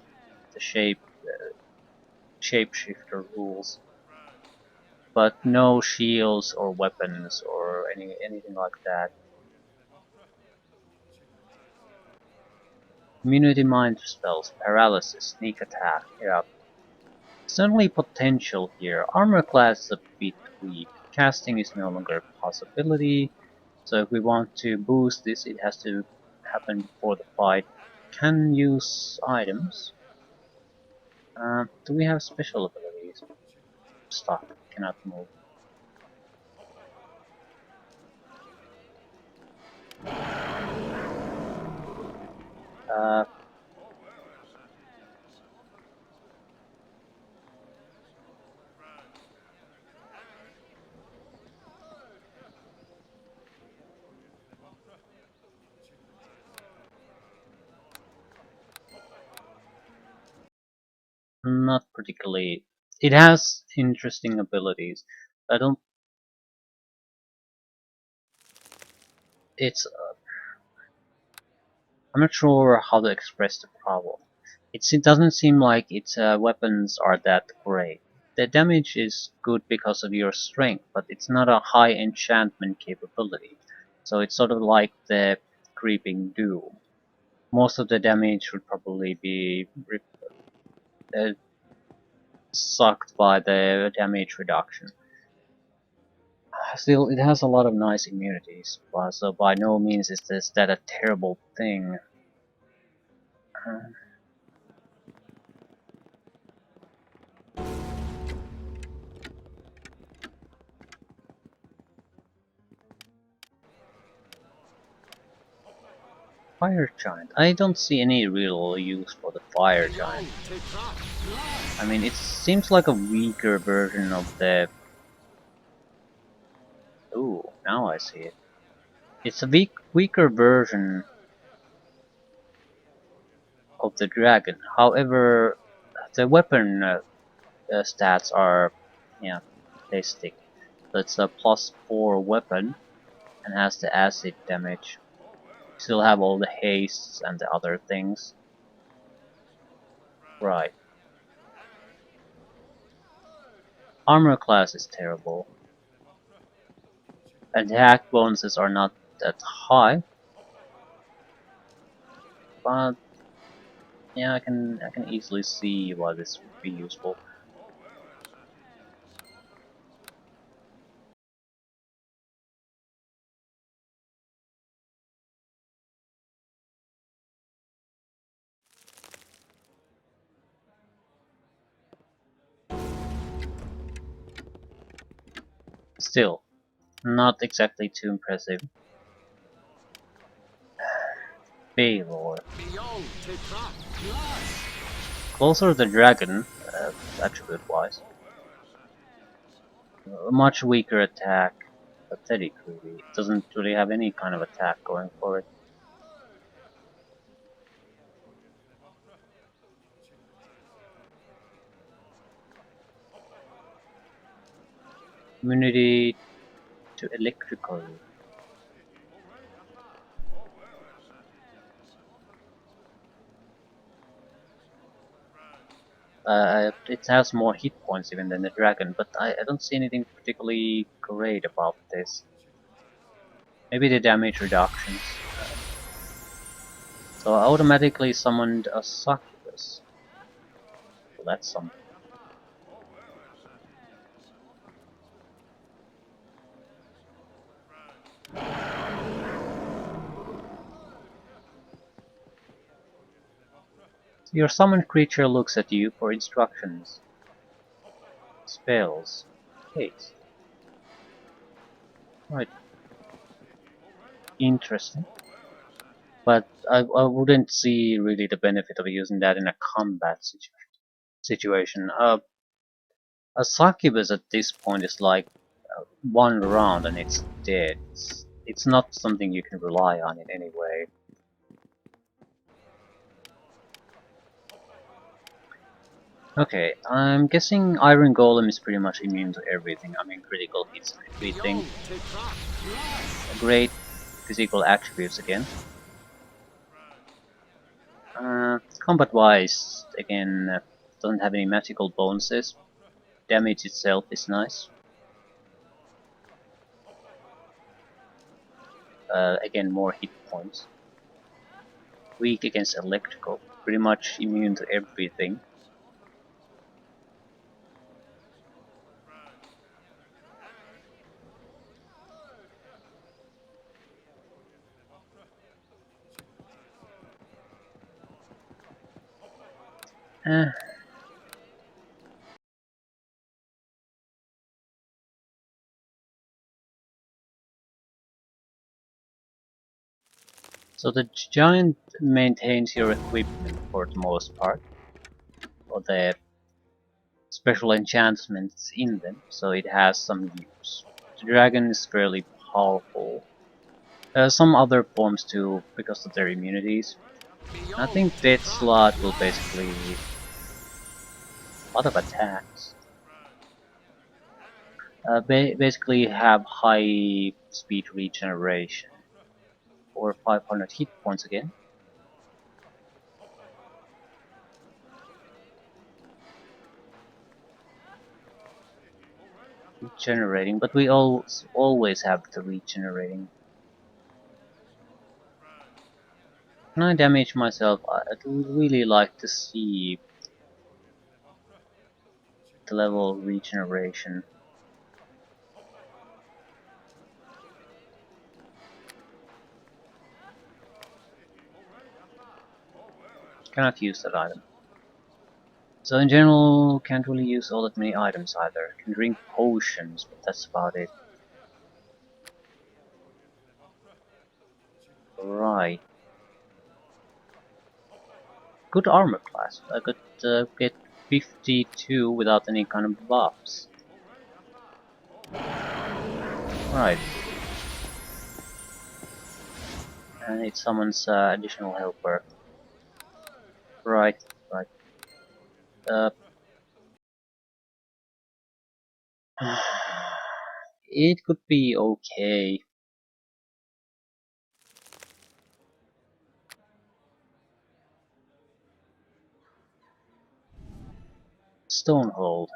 shapeshifter rules, but no shields or weapons or anything like that. Immunity mind spells, paralysis, sneak attack. Yeah, certainly potential here. Armor class is a bit weak. Casting is no longer a possibility. So if we want to boost this, it has to happen before the fight. Can use items. Do we have special abilities? Stuck. Cannot move. Uh, Not particularly. It has interesting abilities. I don't. It's. I'm not sure how to express the problem. It doesn't seem like its weapons are that great. The damage is good because of your strength, but it's not a high enchantment capability. So it's sort of like the Creeping Doom. Most of the damage would probably be uh, sucked by the damage reduction. Still, it has a lot of nice immunities, but so by no means is that a terrible thing. Uh, Fire Giant. I don't see any real use for the Fire Giant. I mean, it seems like a weaker version of the... Ooh, now I see it. It's a weaker version of the dragon. However, the weapon stats are... yeah, they stick. So it's a +4 weapon and has the acid damage. Still have all the hastes and the other things. Right. Armor class is terrible. Attack bonuses are not that high. But yeah, I can easily see why this would be useful. Still, not exactly too impressive. Baylor. Closer to the dragon, attribute-wise. A much weaker attack. Pathetic, really. It doesn't really have any kind of attack going for it. Immunity to electrical. It has more hit points even than the dragon, but I don't see anything particularly great about this. Maybe the damage reductions. So I automatically summoned a succubus. So that's something. Your summoned creature looks at you for instructions. Spells. Haste. Right. Interesting. But I wouldn't see really the benefit of using that in a combat situation. A succubus at this point is like one round and it's dead. It's not something you can rely on in any way. Okay, I'm guessing Iron Golem is pretty much immune to everything. I mean, critical hits and everything. Great physical attributes again. Combat-wise, again, doesn't have any magical bonuses. Damage itself is nice. Again, more hit points. Weak against electrical. Pretty much immune to everything. Eh. So the giant maintains your equipment for the most part, or the special enchantments in them, so it has some use. The dragon is fairly powerful. Some other forms too, because of their immunities. I think Death Slot will basically a lot of attacks. Basically have high speed regeneration or 500 hit points again. Regenerating, but we always have the regenerating. Can I damage myself? I'd really like to see the level of regeneration. Cannot use that item. So in general, can't really use all that many items either. Can drink potions, but that's about it. Right. Good armor class. I could get 52 without any kind of buffs. Right. And it summons additional helper. Right, right. Uh, it could be okay. Stonehold.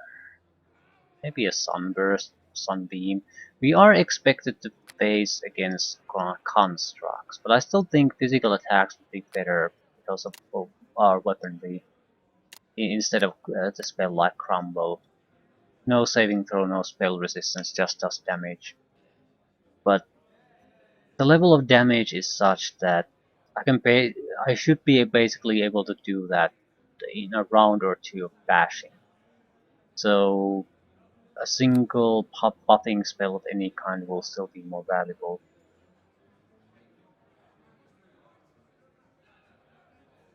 Maybe a sunburst, sunbeam. We are expected to face against constructs, but I still think physical attacks would be better because of our weaponry instead of the spell like Crumble. No saving throw, no spell resistance, just does damage. But the level of damage is such that I should be basically able to do that in a round or two of bashing. So a single buffing spell of any kind will still be more valuable.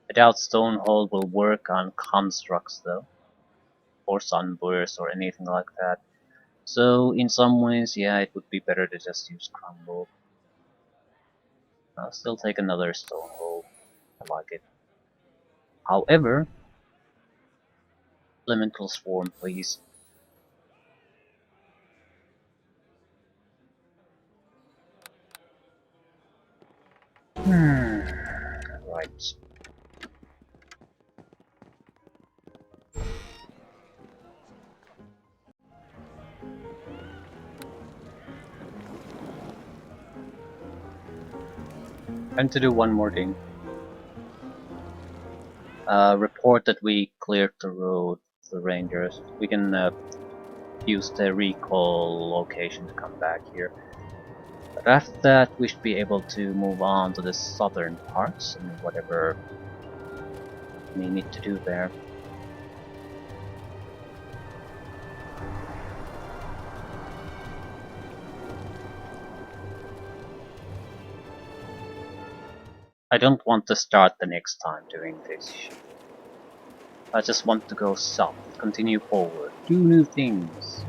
I doubt Stonehold will work on constructs though, or Sunburst or anything like that. So in some ways, yeah, it would be better to just use Crumble. I'll still take another Stonehold. I like it. However, Elemental Swarm, please. Right. And to do one more thing. Report that we cleared the road to the Rangers. We can use the recall location to come back here. But after that, we should be able to move on to the southern parts and whatever we need to do there. I don't want to start the next time doing this shit. I just want to go south, continue forward, do new things.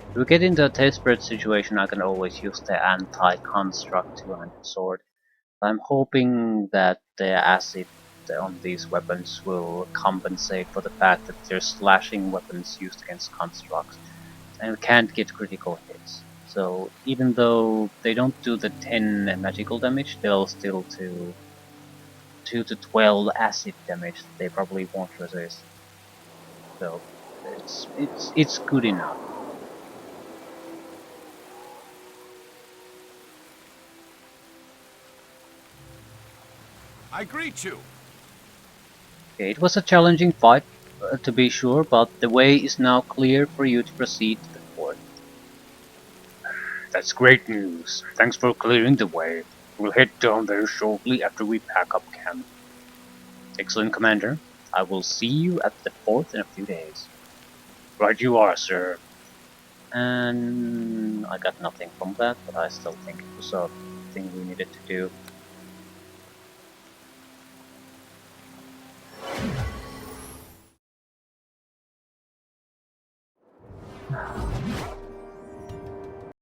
If we get into a desperate situation, I can always use the anti-construct two-handed sword. I'm hoping that the acid on these weapons will compensate for the fact that they're slashing weapons used against constructs and can't get critical hits. So even though they don't do the 10 magical damage, they'll still do 2 to 12 acid damage that they probably won't resist. So it's good enough. I greet you. Okay, it was a challenging fight, to be sure, but the way is now clear for you to proceed to the fort. That's great news. Thanks for clearing the way. We'll head down there shortly after we pack up camp. Excellent, Commander. I will see you at the fort in a few days. Right you are, sir. And I got nothing from that, but I still think it was a thing we needed to do.